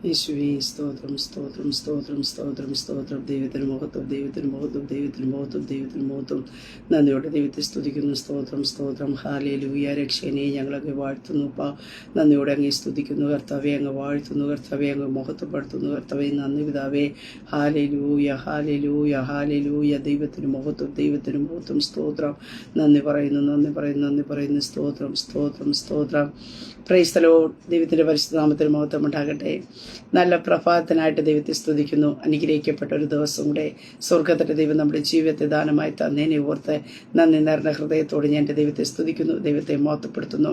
യേശുവേ സ്തോത്രം സ്തോത്രം സ്തോത്രം സ്തോത്രം സ്തോത്രം ദൈവത്തിന് മഹത്വം ദൈവത്തിന് മഹത്വം ദൈവത്തിന് മഹത്വം ദൈവത്തിന് മഹത്വം. നന്ദിയോടെ ദൈവത്തെ സ്തുതിക്കുന്നു. സ്തോത്രം സ്തോത്രം ഹല്ലേലൂയ. രക്ഷനെ ഞങ്ങളങ്ങ് വാഴ്ത്തുന്നു. നന്ദിയോടെ അങ്ങ് സ്തുതിക്കുന്നു കർത്താവെ. അങ്ങ് വാഴ്ത്തുന്നു കർത്താവെ. അങ്ങ് മഹത്വപ്പെടുത്തുന്നു കർത്താവെ. നന്ദി പിതാവേ. Hallelujah hallelujah hallelujah. ദൈവത്തിന് മഹത്വം ദൈവത്തിന് മഹത്വം. സ്തോത്രം. നന്ദി പറയുന്നു നന്ദി പറയുന്നു നന്ദി പറയുന്നു. സ്തോത്രം സ്തോത്രം സ്തോത്രം. Praise the Lord. ദൈവത്തിൻ്റെ പരിശുദ്ധ നാമത്തിന് മഹത്വം ഉണ്ടാകട്ടെ. നല്ല പ്രഭാതത്തിനായിട്ട് ദൈവത്തെ സ്തുതിക്കുന്നു. അനുഗ്രഹിക്കപ്പെട്ട ഒരു ദിവസം കൂടെ സ്വർഗത്തിൻ്റെ ദൈവം നമ്മുടെ ജീവിതത്തെ ദാനമായി തന്നേനെ ഓർത്ത് നന്ദി നിറഞ്ഞ ഹൃദയത്തോട് ഞാൻ എൻ്റെ ദൈവത്തെ സ്തുതിക്കുന്നു, ദൈവത്തെ മഹത്വപ്പെടുത്തുന്നു.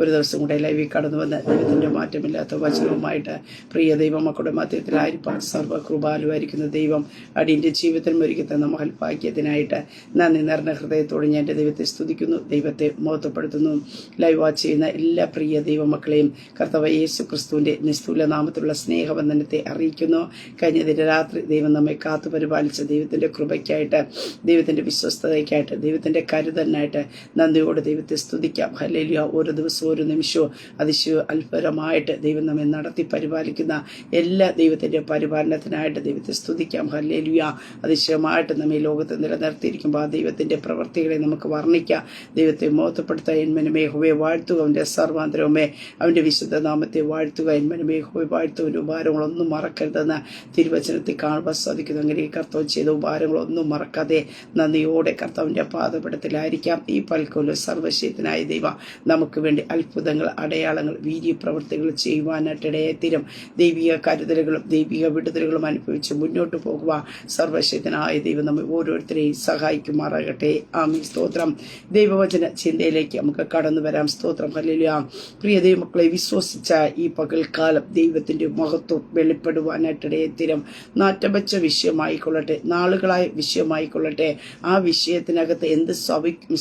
ഒരു ദിവസം കൂടെ ലൈവിൽ കടന്നു വന്ന് ദൈവത്തിൻ്റെ മാറ്റമില്ലാത്ത വചനവുമായിട്ട് പ്രിയ ദൈവമക്കളുടെ മധ്യത്തിലായിരിക്കാൻ സർവ്വകൃപാലുവായിരിക്കുന്ന ദൈവം അടിയൻ്റെ ജീവിതത്തിൽ ഒരുക്കി തന്ന മഹൽ ഭാഗ്യത്തിനായിട്ട് നന്ദി നിറഞ്ഞ ഹൃദയത്തോട് ഞാൻ എൻ്റെ ദൈവത്തെ സ്തുതിക്കുന്നു, ദൈവത്തെ മഹത്വപ്പെടുത്തുന്നു. ലൈവ് വാച്ച് ചെയ്യുന്ന എല്ലാ പ്രിയ ദൈവമക്കളെയും കർത്താവ് യേശു ക്രിസ്തുവിൻ്റെ നിസ്തുല നാമത്തിലുള്ള സ്നേഹബന്ധനത്തെ അറിയിക്കുന്നു. കഴിഞ്ഞതിൻ്റെ രാത്രി ദൈവം നമ്മെ കാത്തു പരിപാലിച്ച ദൈവത്തിൻ്റെ കൃപയ്ക്കായിട്ട്, ദൈവത്തിൻ്റെ വിശ്വസ്തതയ്ക്കായിട്ട്, ദൈവത്തിൻ്റെ കരുതലിനായിട്ട് നന്ദിയോട് ദൈവത്തെ സ്തുതിക്കാം. ഹല്ലേലൂയ. ഓരോ ദിവസവും ഓരോ നിമിഷവും അതിശയ അത്ഭുതമായിട്ട് ദൈവം നമ്മെ നടത്തി പരിപാലിക്കുന്ന എല്ലാ ദൈവത്തിൻ്റെ പരിപാലനത്തിനായിട്ട് ദൈവത്തെ സ്തുതിക്കാം. ഹല്ലേലൂയ. അതിശയമായിട്ട് നമ്മെ ലോകത്ത് നിലനിർത്തിയിരിക്കുമ്പോൾ ആ ദൈവത്തിൻ്റെ പ്രവൃത്തികളെ നമുക്ക് വർണ്ണിക്കാം, ദൈവത്തെ മഹത്വപ്പെടുത്താൻ. എന്മനുമേ യഹോവയെ വാഴ്ത്തുക, അവൻ്റെ സർവാന്തരവുമേ അവൻ്റെ വിശുദ്ധ നാമത്തെ വാഴ്ത്തുക. എന്മനുമേ യഹോവയെ വാഴ്ത്തുവിൻ്റെ ഉപകാരങ്ങളൊന്നും മറക്കരുതെന്ന് തിരുവചനത്തിൽ കാണുവാൻ സാധിക്കുന്നു. അങ്ങനെ കർത്താവ് ചെയ്ത ഉപകാരങ്ങളൊന്നും മറക്കാതെ നന്ദിയോടെ കർത്താവിൻ്റെ പാദപീഠത്തിലായിരിക്കാം. ഈ പൽക്കൊല്ലം സർവശക്തനായ ദൈവം നമുക്ക് വേണ്ടി അത്ഭുതങ്ങൾ, അടയാളങ്ങൾ, വീര്യപ്രവൃത്തികൾ ചെയ്യുവാനായിട്ട് ഇടയായിത്തീരും. ദൈവിക കരുതലുകളും ദൈവിക വിടുതലുകളും അനുഭവിച്ച് മുന്നോട്ട് പോകുക സർവശക്തനായ ദൈവം നമ്മെ ഓരോരുത്തരെയും സഹായിക്കുമാറാകട്ടെ. ആമീൻ. സ്തോത്രം. ദൈവവചന ചിന്തയിലേക്ക് നമുക്ക് കടന്നു വരാം. സ്തോത്രം. ഹല്ലേലൂയ. പ്രിയ ദൈവമക്കളെ, വിശ്വസിച്ച ഈ പകൽക്കാലം ദൈവത്തിൻ്റെ മഹത്വം വെളിപ്പെടുവാനായിട്ടിടയത്തിലും നാറ്റം വെച്ച വിഷയമായിക്കൊള്ളട്ടെ, നാളുകളായ വിഷയമായിക്കൊള്ളട്ടെ, ആ വിഷയത്തിനകത്ത് എന്ത്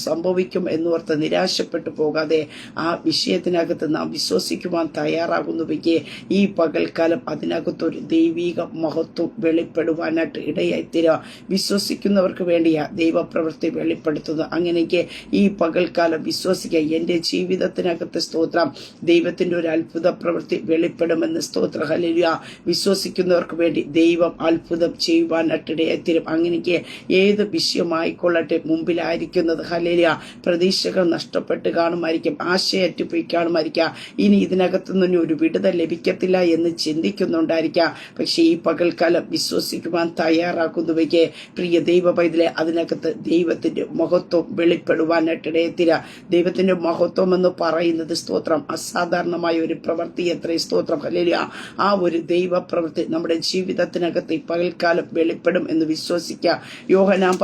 സംഭവിക്കും എന്നോർത്ത് നിരാശപ്പെട്ടു പോകാതെ ആ വിഷയത്തിനകത്ത് നാം വിശ്വസിക്കുവാൻ തയ്യാറാകുന്നുവെങ്കിൽ ഈ പകൽക്കാലം അതിനകത്തൊരു ദൈവിക മഹത്വം വെളിപ്പെടുവാനായിട്ട് ഇടയായിത്തീരുക. വിശ്വസിക്കുന്നവർക്ക് വേണ്ടിയാ ദൈവപ്രവൃത്തി വെളിപ്പെടുത്തുന്നത്. അങ്ങനെയൊക്കെ ഈ പകൽക്കാലം വിശ്വസിക്കുക. എൻ്റെ ജീവിതത്തിനകത്ത് സ്തോത്രം ദൈവത്തിൻ്റെ ഒരു അത്ഭുത പ്രവൃത്തി വെളിപ്പെടുമെന്ന്. സ്തോത്ര. ഹല്ലേലൂയ. വിശ്വസിക്കുന്നവർക്ക് വേണ്ടി ദൈവം അത്ഭുതം ചെയ്യുവാനായിട്ടിടയായിത്തീരും. അങ്ങനെയൊക്കെ ഏത് വിഷയമായിക്കൊള്ളട്ടെ മുമ്പിലായിരിക്കുന്നത്, ഹല്ലേലൂയ, പ്രതീക്ഷകൾ നഷ്ടപ്പെട്ട് കാണുമായിരിക്കും, ആശയറ്റുപോയി കാണുമായിരിക്കാം, ഇനി ഇതിനകത്തുനിന്ന് ഒരു വിടുതൽ ലഭിക്കത്തില്ല എന്ന് ചിന്തിക്കുന്നുണ്ടായിരിക്കാം. പക്ഷേ ഈ പകൽക്കാലം വിശ്വസിക്കുവാൻ തയ്യാറാക്കുന്നുവെങ്കിൽ പ്രിയ ദൈവ പൈതലെ അതിനകത്ത് ദൈവത്തിൻ്റെ മഹത്വം വെളിപ്പെടുവാനായിട്ടിടയത്തില്ല. ദൈവത്തിൻ്റെ മഹത്വം എന്ന് പറയുന്നത് സ്തോത്രം അസാധാരണമായ ഒരു പ്രവൃത്തി എത്ര. സ്തോത്രം. ഹല്ലേലൂയ. ആ ഒരു ദൈവ പ്രവൃത്തി നമ്മുടെ ജീവിതത്തിനകത്ത് ഈ പകൽക്കാലം വെളിപ്പെടും എന്ന് വിശ്വസിക്കുക. യോഹന്നാൻ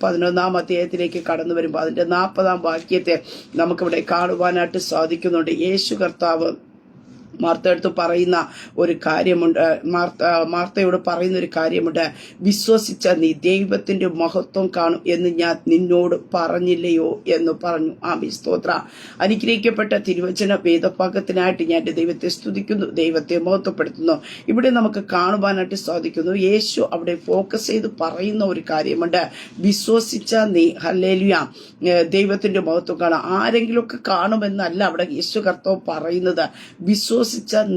11 അധ്യായത്തിലേക്ക് കടന്നു വരുമ്പോൾ അതിൻ്റെ 40 വാക്യത്തെ നമുക്കിവിടെ കാണുവാനായിട്ട് സാധിക്കുന്നുണ്ട്. യേശു കർത്താവ് മാർത്തയോട് പറയുന്ന ഒരു കാര്യമുണ്ട്. മാർത്തയോട് പറയുന്ന ഒരു കാര്യമുണ്ട്. വിശ്വസിച്ച നീ ദൈവത്തിൻ്റെ മഹത്വം കാണും എന്ന് ഞാൻ നിന്നോട് പറഞ്ഞില്ലയോ എന്ന് പറഞ്ഞു. ആമീൻ. സ്തോത്ര. അനുഗ്രഹിക്കപ്പെട്ട തിരുവചന വേദഭാഗത്തിനായിട്ട് ഞാൻ ദൈവത്തെ സ്തുതിക്കുന്നു, ദൈവത്തെ മഹത്വപ്പെടുത്തുന്നു. ഇവിടെ നമുക്ക് കാണുവാനായിട്ട് സാധിക്കുന്നു, യേശു അവിടെ ഫോക്കസ് ചെയ്ത് പറയുന്ന ഒരു കാര്യമുണ്ട്. വിശ്വസിച്ച നീ, ഹല്ലേലൂയ, ദൈവത്തിൻ്റെ മഹത്വം കാണാം. ആരെങ്കിലുമൊക്കെ കാണുമെന്നല്ല അവിടെ യേശു കർത്താവ് പറയുന്നത്. വിശ്വസിച്ച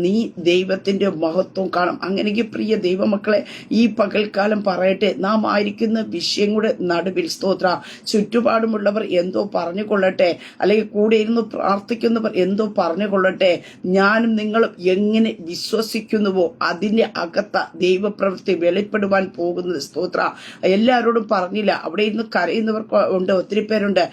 നീ ദൈവത്തിൻ്റെ മഹത്വം കാണും. അങ്ങനെയെങ്കിൽ പ്രിയ ദൈവമക്കളെ, ഈ പകൽക്കാലം പറയട്ടെ, നാം ആയിരിക്കുന്ന വിഷയങ്ങളുടെ നടുവിൽ സ്തോത്ര ചുറ്റുപാടുമുള്ളവർ എന്തോ പറഞ്ഞുകൊള്ളട്ടെ, അല്ലെങ്കിൽ കൂടെ ഇരുന്ന് പ്രാർത്ഥിക്കുന്നവർ എന്തോ പറഞ്ഞുകൊള്ളട്ടെ, ഞാനും നിങ്ങളും എങ്ങനെ വിശ്വസിക്കുന്നുവോ അതിൻ്റെ അകത്ത ദൈവപ്രവൃത്തി വെളിപ്പെടുവാൻ പോകുന്നത്. സ്തോത്ര. എല്ലാവരോടും പറഞ്ഞില്ല. അവിടെ ഇരുന്ന് കരയുന്നവർ ഉണ്ട്, ഒത്തിരി പേരുണ്ട്.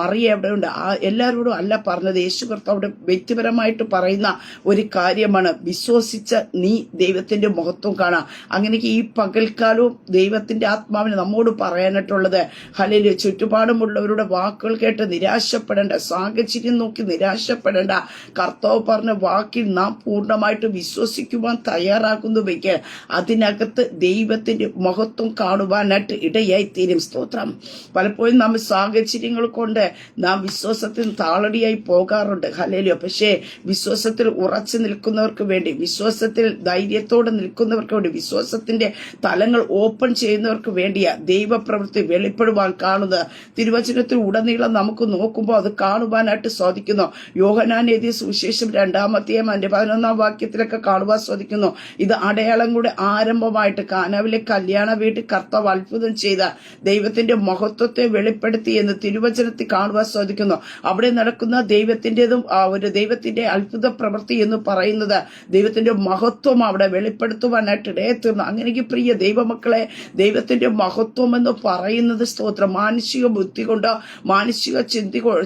മറിയ അവിടെ ഉണ്ട്. എല്ലാവരോടും അല്ല പറഞ്ഞത്. യേശു കർത്താവ് വ്യക്തിപരമായിട്ട് പറയുന്ന ഒരു കാര്യമാണ്, വിശ്വസിച്ച നീ ദൈവത്തിൻ്റെ മഹത്വം കാണാം. അങ്ങനെ ഈ പകൽക്കാലവും ദൈവത്തിൻ്റെ ആത്മാവിന് നമ്മോട് പറയാനായിട്ടുള്ളത്, ഹല്ലേലൂയ, ചുറ്റുപാടുമുള്ളവരുടെ വാക്കുകൾ കേട്ട് നിരാശപ്പെടേണ്ട, സാഹചര്യം നോക്കി നിരാശപ്പെടേണ്ട. കർത്താവ് പറഞ്ഞ വാക്കിൽ നാം പൂർണ്ണമായിട്ട് വിശ്വസിക്കുവാൻ തയ്യാറാകുന്നുവെങ്കിൽ അതിനകത്ത് ദൈവത്തിൻ്റെ മഹത്വം കാണുവാനായിട്ട് ഇടയായി തീരും. സ്തോത്രം. പലപ്പോഴും നാം സാഹചര്യങ്ങൾ കൊണ്ട് നാം വിശ്വാസത്തിൽ താളടിയായി പോകാറുണ്ട്. ഹല്ലേലൂയ. പക്ഷേ വിശ്വാസത്തിൽ ഉറച്ചു നിൽക്കുന്നവർക്ക് വേണ്ടി, വിശ്വാസത്തിൽ ധൈര്യത്തോടെ നിൽക്കുന്നവർക്ക് വേണ്ടി, വിശ്വാസത്തിന്റെ തലങ്ങൾ ഓപ്പൺ ചെയ്യുന്നവർക്ക് വേണ്ടിയാ ദൈവപ്രവൃത്തി വെളിപ്പെടുവാൻ കാണുന്നത്. തിരുവചനത്തിൽ ഉടനീളം നമുക്ക് നോക്കുമ്പോൾ അത് കാണുവാനായിട്ട് സാധിക്കുന്നു. യോഹന്നാൻ എഴുതിയ സുവിശേഷം 2-ാം വാക്യത്തിലൊക്കെ കാണുവാൻ സാധിക്കുന്നു. ഇത് അടയാളങ്ങളുടെ ആരംഭമായിട്ട് കാനാവിലെ കല്യാണ വീട്ടിൽ കർത്താവ് അത്ഭുതം ചെയ്ത ദൈവത്തിന്റെ മഹത്വത്തെ വെളിപ്പെടുത്തി എന്ന് തിരുവചനത്തിൽ കാണുവാൻ സാധിക്കുന്നു. അവിടെ നടക്കുന്ന ദൈവത്തിന്റെ അത്ഭുത പ്രവൃത്തി എന്ന് പറയുന്നത് ദൈവത്തിന്റെ മഹത്വം അവിടെ വെളിപ്പെടുത്തുവാനായിട്ട് ഇടയത്തീർന്നു. അങ്ങനെ പ്രിയ ദൈവമക്കളെ, ദൈവത്തിന്റെ മഹത്വം എന്ന് പറയുന്നത് സ്തോത്രം മാനുഷിക ബുദ്ധി കൊണ്ടോ മാനുഷിക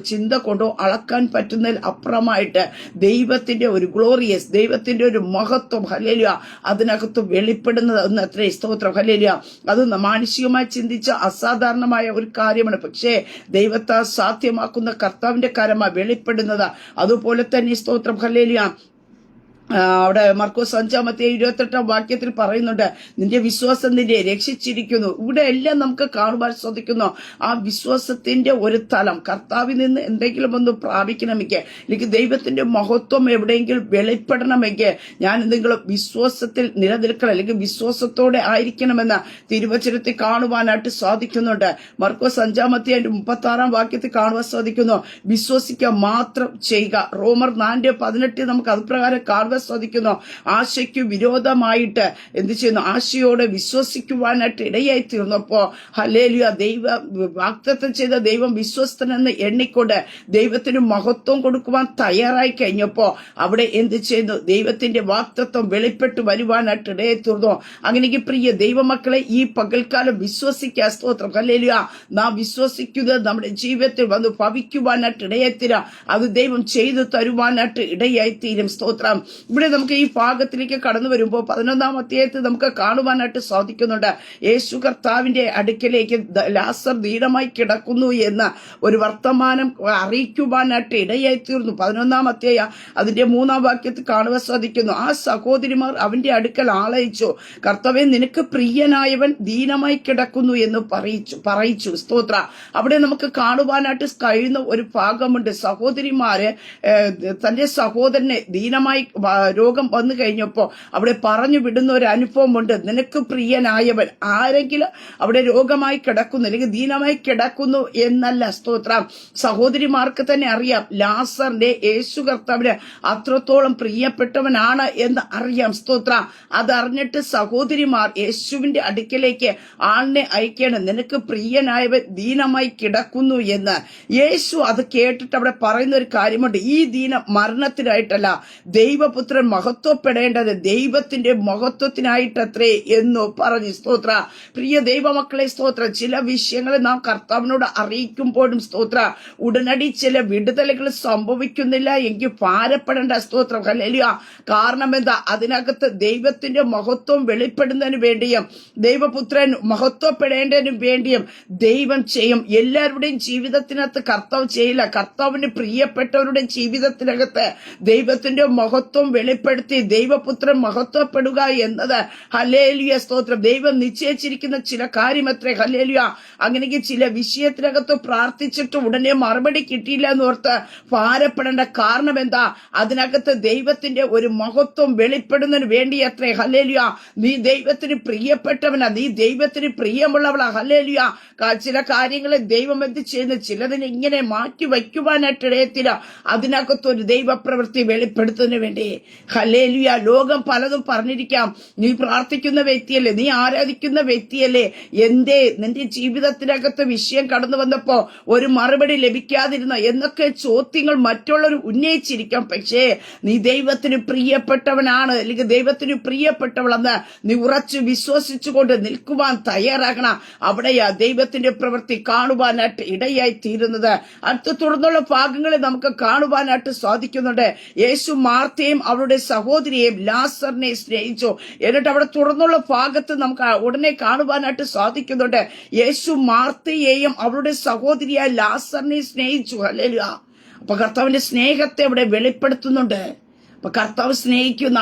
ചിന്ത കൊണ്ടോ അളക്കാൻ പറ്റുന്നതിൽ അപ്പുറമായിട്ട് ദൈവത്തിന്റെ ഒരു ഗ്ലോറിയസ്, ദൈവത്തിന്റെ ഒരു മഹത്വം ഹല്ലേലൂയ അതിനകത്ത് വെളിപ്പെടുന്നത് എന്ന് അത്രേ സ്തോത്രം ഹല്ലേലൂയ. അത് മാനുഷികമായി ചിന്തിച്ച അസാധാരണമായ ഒരു കാര്യമാണ്. പക്ഷേ ദൈവത്താൽ സാധ്യമാക്കുന്ന കർത്താവിന്റെ കരമായി വെളിപ്പെടുന്നത്. അതുപോലെ തന്നെ സ്തോത്രം ഹല്ലേലൂയ അവിടെ മർക്കോസ് 5-ാം വാക്യത്തിൽ പറയുന്നുണ്ട്, നിന്റെ വിശ്വാസം നിന്നെ രക്ഷിച്ചിരിക്കുന്നു. ഇവിടെ എല്ലാം നമുക്ക് കാണുവാൻ സാധിക്കുന്നു. ആ വിശ്വാസത്തിന്റെ ഒരു തലം കർത്താവിൽ നിന്ന് എന്തെങ്കിലും ഒന്ന് പ്രാപിക്കണമെങ്കിൽ, അല്ലെങ്കിൽ ദൈവത്തിന്റെ മഹത്വം എവിടെയെങ്കിലും വെളിപ്പെടണമെങ്കിൽ ഞാൻ നിങ്ങൾ വിശ്വാസത്തിൽ നിലനിൽക്കണം, അല്ലെങ്കിൽ വിശ്വാസത്തോടെ ആയിരിക്കണമെന്ന് തിരുവചനത്തിൽ കാണുവാനായിട്ട് സാധിക്കുന്നുണ്ട്. മർക്കോസ് 5-ാം വാക്യത്തിൽ കാണുവാൻ സാധിക്കുന്നു, വിശ്വസിക്കുക മാത്രം ചെയ്യുക. റോമർ 4:18 നമുക്ക് അതുപ്രകാരം കാണുവാൻ സാധിക്കുന്നു. ആശയ്ക്ക് വിരോധമായിട്ട് എന്ത് ചെയ്യുന്നു? ആശയോടെ വിശ്വസിക്കുവാനായിട്ട് ഇടയായി തീർന്നപ്പോ ഹല്ലേലൂയ വാഗ്ദത്തം ചെയ്ത ദൈവം വിശ്വസ്തനെന്ന് എണ്ണിക്കൊണ്ട് ദൈവത്തിന് മഹത്വം കൊടുക്കുവാൻ തയ്യാറായി കഴിഞ്ഞപ്പോ അവിടെ എന്ത് ചെയ്യുന്നു? ദൈവത്തിന്റെ വാഗ്ദത്തം വെളിപ്പെട്ടു വരുവാനായിട്ട് ഇടയായി തീർന്നു. അങ്ങനെ പ്രിയ ദൈവമക്കളെ, ഈ പകൽക്കാലം വിശ്വസിക്കുക. സ്തോത്രം ഹല്ലേലൂയ. നാം വിശ്വസിക്കുന്നത് നമ്മുടെ ജീവിതത്തിൽ വന്ന് ഭവിക്കുവാനായിട്ട് ഇടയായി തീരാം. അത് ദൈവം ചെയ്തു തരുവാനായിട്ട് ഇടയായി തീരും. സ്തോത്രം. ഇവിടെ നമുക്ക് ഈ ഭാഗത്തിലേക്ക് കടന്നു വരുമ്പോൾ 11-ാം അധ്യായത്തിൽ നമുക്ക് കാണുവാനായിട്ട് സാധിക്കുന്നുണ്ട്. യേശു കർത്താവിന്റെ അടുക്കലേക്ക് ലാസർ ദീനമായി കിടക്കുന്നു എന്ന ഒരു വർത്തമാനം അറിയിക്കുവാനായിട്ട് ഇടയായി തീർന്നു. 11-ാം അധ്യായം അതിന്റെ 3-ാം വാക്യത്തിൽ കാണുവാൻ സാധിക്കുന്നു, ആ സഹോദരിമാർ അവന്റെ അടുക്കൽ ആളയിച്ചു, കർത്താവേ നിനക്ക് പ്രിയനായവൻ ദീനമായി കിടക്കുന്നു എന്ന് പറയിച്ചു. സ്തോത്ര. അവിടെ നമുക്ക് കാണുവാനായിട്ട് കഴിയുന്ന ഒരു ഭാഗമുണ്ട്. സഹോദരിമാര് തന്റെ സഹോദരനെ ദീനമായി രോഗം വന്നു കഴിഞ്ഞപ്പോ അവിടെ പറഞ്ഞു വിടുന്ന ഒരു അനുഭവമുണ്ട്. നിനക്ക് പ്രിയനായവൻ, ആരെങ്കിലും അവിടെ രോഗമായി കിടക്കുന്നു അല്ലെങ്കിൽ ദീനമായി കിടക്കുന്നു എന്നല്ല. സ്തോത്രം. സഹോദരിമാർക്ക് തന്നെ അറിയാം ലാസറിന്റെ യേശു കർത്താവിന് അത്രത്തോളം പ്രിയപ്പെട്ടവനാണ് എന്ന് അറിയാം. സ്തോത്രം. അതറിഞ്ഞിട്ട് സഹോദരിമാർ യേശുവിന്റെ അടുക്കലേക്ക് ആളിനെ അയക്കണം, നിനക്ക് പ്രിയനായവൻ ദീനമായി കിടക്കുന്നു എന്ന്. യേശു അത് കേട്ടിട്ട് അവിടെ പറയുന്ന ഒരു കാര്യമുണ്ട്, ഈ ദീനം മരണത്തിനായിട്ടല്ല, ദൈവപുത്രൻ മഹത്വപ്പെടേണ്ടത് ദൈവത്തിന്റെ മഹത്വത്തിനായിട്ടത്രേ എന്ന് പറഞ്ഞു. സ്തോത്ര. പ്രിയ ദൈവമക്കളെ, സ്തോത്രം. ചില വിഷയങ്ങളെ നാം കർത്താവിനോട് അറിയിക്കുമ്പോഴും സ്തോത്ര ഉടനടി ചില വിടുതലുകൾ സംഭവിക്കുന്നില്ല എങ്കിൽ ഭാരപ്പെടേണ്ട. സ്തോത്രം ഹല്ലേലൂയ. കാരണം എന്താ? അതിനകത്ത് ദൈവത്തിന്റെ മഹത്വം വെളിപ്പെടുന്നതിന് വേണ്ടിയും ദൈവപുത്രൻ മഹത്വപ്പെടേണ്ടതിനും വേണ്ടിയും ദൈവം ചെയ്യും. എല്ലാവരുടെയും ജീവിതത്തിനകത്ത് കർത്താവ് ചെയ്യില്ല. കർത്താവിന് പ്രിയപ്പെട്ടവരുടെ ജീവിതത്തിനകത്ത് ദൈവത്തിന്റെ മഹത്വം വെളിപ്പെടുത്തി ദൈവപുത്രൻ മഹത്വപ്പെടുക എന്നത് ഹല്ലേലൂയ സ്തോത്രം ദൈവം നിശ്ചയിച്ചിരിക്കുന്ന ചില കാര്യമത്രേ. ഹല്ലേലൂയ. അങ്ങനെ ചില വിഷയത്തിനകത്ത് പ്രാർത്ഥിച്ചിട്ട് ഉടനെ മറുപടി കിട്ടിയില്ല എന്നോർത്ത് ഭാരപ്പെടേണ്ട. കാരണം എന്താ? അതിനകത്ത് ദൈവത്തിന്റെ ഒരു മഹത്വം വെളിപ്പെടുന്നതിന് വേണ്ടി അത്രേ. ഹല്ലേലൂയ. നീ ദൈവത്തിന് പ്രിയപ്പെട്ടവനാ, നീ ദൈവത്തിന് പ്രിയമുള്ളവളാ. ഹല്ലേലൂയ. ചില കാര്യങ്ങളെ ദൈവം എന്ത് ചെയ്യുന്നു? ചിലതിനെ ഇങ്ങനെ മാറ്റി വയ്ക്കുവാനായിട്ട് ഇടയത്തില്ല. അതിനകത്തൊരു ദൈവപ്രവൃത്തി വെളിപ്പെടുത്തുന്നതിന് വേണ്ടി. ഹല്ലേലൂയ. ലോകം പലതും പറഞ്ഞിരിക്കാം, നീ പ്രാർത്ഥിക്കുന്ന വ്യക്തിയല്ലേ, നീ ആരാധിക്കുന്ന വ്യക്തിയല്ലേ, എന്തേ നിന്റെ ജീവിതത്തിനകത്ത് വിഷയം കടന്നു വന്നപ്പോ ഒരു മറുപടി ലഭിക്കാതിരുന്ന എന്നൊക്കെ ചോദ്യങ്ങൾ മറ്റുള്ളവർ ഉന്നയിച്ചിരിക്കാം. പക്ഷേ നീ ദൈവത്തിന് പ്രിയപ്പെട്ടവനാണ് അല്ലെങ്കിൽ ദൈവത്തിന് പ്രിയപ്പെട്ടവളെന്ന് നീ ഉറച്ചു വിശ്വസിച്ചുകൊണ്ട് നിൽക്കുവാൻ തയ്യാറാകണം. അവിടെയാ ദൈവത്തിന്റെ പ്രവൃത്തി കാണുവാനായിട്ട് ഇടയായി തീരുന്നത്. അടുത്ത തുടർന്നുള്ള ഭാഗങ്ങളിൽ നമുക്ക് കാണുവാനായിട്ട് സാധിക്കുന്നുണ്ട്. യേശു മാർത്തയും അവരുടെ സഹോദരിയെയും ലാസറിനെ സ്നേഹിച്ചു. എന്നിട്ട് അവിടെ തുടർന്നുള്ള ഭാഗത്ത് നമുക്ക് ഉടനെ കാണുവാനായിട്ട് സാധിക്കുന്നുണ്ട്, യേശു മാർത്തയെയും അവരുടെ സഹോദരിയായ ലാസറിനെ സ്നേഹിച്ചു. ഹല്ലേലൂയ. അപ്പൊ കർത്താവിന്റെ സ്നേഹത്തെ അവിടെ വെളിപ്പെടുത്തുന്നുണ്ട്. അപ്പൊ കർത്താവ് സ്നേഹിക്കുന്ന,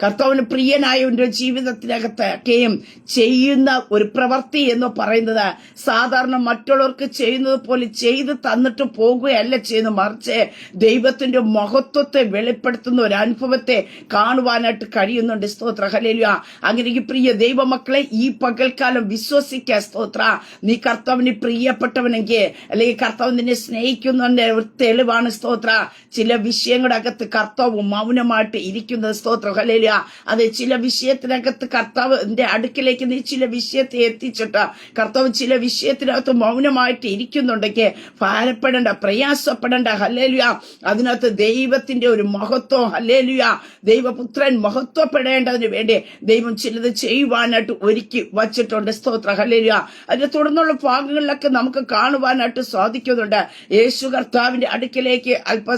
കർത്താവിന് പ്രിയനായവന്റെ ജീവിതത്തിനകത്തൊക്കെയും ചെയ്യുന്ന ഒരു പ്രവൃത്തി എന്ന് പറയുന്നത് സാധാരണ മറ്റുള്ളവർക്ക് ചെയ്യുന്നത് പോലെ ചെയ്ത് തന്നിട്ട് പോകുകയല്ല ചെയ്യുന്നത്, മറിച്ച് ദൈവത്തിന്റെ മഹത്വത്തെ വെളിപ്പെടുത്തുന്ന ഒരു അനുഭവത്തെ കാണുവാനായിട്ട് കഴിയുന്നുണ്ട്. സ്തോത്ര ഹല്ലേലൂയ. അങ്ങനെ പ്രിയ ദൈവമക്കളെ, ഈ പകൽക്കാലം വിശ്വസിക്കുക. സ്തോത്ര, നീ കർത്താവിന് പ്രിയപ്പെട്ടവനെങ്കിൽ, അല്ലെങ്കിൽ കർത്താവ് നിന്നെ സ്നേഹിക്കുന്നതിന്റെ ഒരു തെളിവാണ്. സ്തോത്ര, ചില വിഷയങ്ങളുടെ അകത്ത് കർത്താവ് മൗനമായിട്ട് ഇരിക്കുന്നത്. സ്തോത്രം ഹല്ലേലൂയ. അത് ചില വിഷയത്തിനകത്ത് കർത്താവിന്റെ അടുക്കിലേക്ക് നീ ചില വിഷയത്തെ എത്തിച്ചിട്ട് കർത്താവ് ചില വിഷയത്തിനകത്ത് മൗനമായിട്ട് ഇരിക്കുന്നുണ്ടെങ്കിൽ ഭാരപ്പെടേണ്ട, പ്രയാസപ്പെടേണ്ട. ഹല്ലേലൂയ. അതിനകത്ത് ദൈവത്തിന്റെ ഒരു മഹത്വം, ഹല്ലേലൂയ, ദൈവപുത്രൻ മഹത്വപ്പെടേണ്ടതിന് വേണ്ടി ദൈവം ചിലത് ചെയ്യുവാനായിട്ട് ഒരുക്കി വച്ചിട്ടുണ്ട്. സ്തോത്ര ഹല്ലേലൂയ. അതിന്റെ തുടർന്നുള്ള ഭാഗങ്ങളിലൊക്കെ നമുക്ക് കാണുവാനായിട്ട് സാധിക്കുന്നുണ്ട്. യേശു കർത്താവിന്റെ അടുക്കിലേക്ക് അല്പ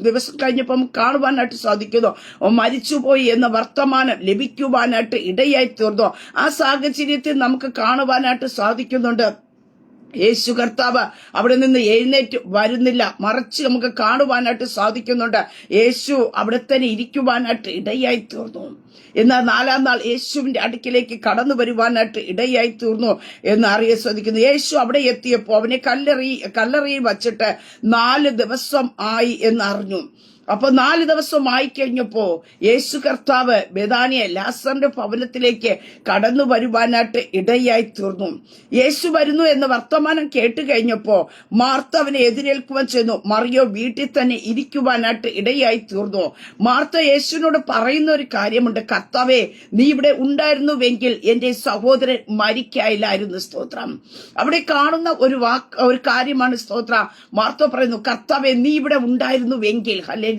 ദിവസം കഴിഞ്ഞപ്പോൾ കാണുവാനായിട്ട് സാധിക്കുന്നു. മരിച്ചുപോയി എന്ന വർത്തമാനം ലഭിക്കുവാനായിട്ട് ഇടയായി തീർന്നു. ആ സാഹചര്യത്തിൽ നമുക്ക് കാണുവാനായിട്ട് സാധിക്കുന്നുണ്ട്. യേശു കർത്താവ് അവിടെ നിന്ന് എഴുന്നേറ്റ് വരുന്നില്ല, മറിച്ച് നമുക്ക് കാണുവാനായിട്ട് സാധിക്കുന്നുണ്ട്. യേശു അവിടെ തന്നെ ഇരിക്കുവാനായിട്ട് ഇടയായി തീർന്നു. എന്നാൽ 4-ാം നാൾ യേശുവിന്റെ അടുക്കിലേക്ക് കടന്നു വരുവാനായിട്ട് ഇടയായി തീർന്നു എന്ന് അറിയാൻ സാധിക്കുന്നു. യേശു അവിടെ എത്തിയപ്പോ അവനെ കല്ലറിയിൽ വച്ചിട്ട് 4 ദിവസം ആയി എന്നറിഞ്ഞു. അപ്പൊ 4 ദിവസം ആയിക്കഴിഞ്ഞപ്പോ യേശു കർത്താവ് ബെഥാനിയ ലാസറിന്റെ ഭവനത്തിലേക്ക് കടന്നു വരുവാനായിട്ട് ഇടയായി തീർന്നു. യേശു വരുന്നു എന്ന വർത്തമാനം കേട്ട് കഴിഞ്ഞപ്പോ മാർത്ത അവനെ എതിരേൽക്കുവാൻ ചെന്നു. മറിയോ വീട്ടിൽ തന്നെ ഇരിക്കുവാനായിട്ട് ഇടയായി തീർന്നു. മാർത്ത യേശുവിനോട് പറയുന്ന ഒരു കാര്യമുണ്ട്, കർത്താവേ, നീ ഇവിടെ ഉണ്ടായിരുന്നുവെങ്കിൽ എന്റെ സഹോദരൻ മരിക്കായില്ലായിരുന്നു. സ്തോത്രം. അവിടെ കാണുന്ന ഒരു കാര്യമാണ്. സ്തോത്രം. മാർത്ത പറയുന്നു, കർത്താവേ, നീ ഇവിടെ ഉണ്ടായിരുന്നുവെങ്കിൽ. ഹല്ലേലൂയ.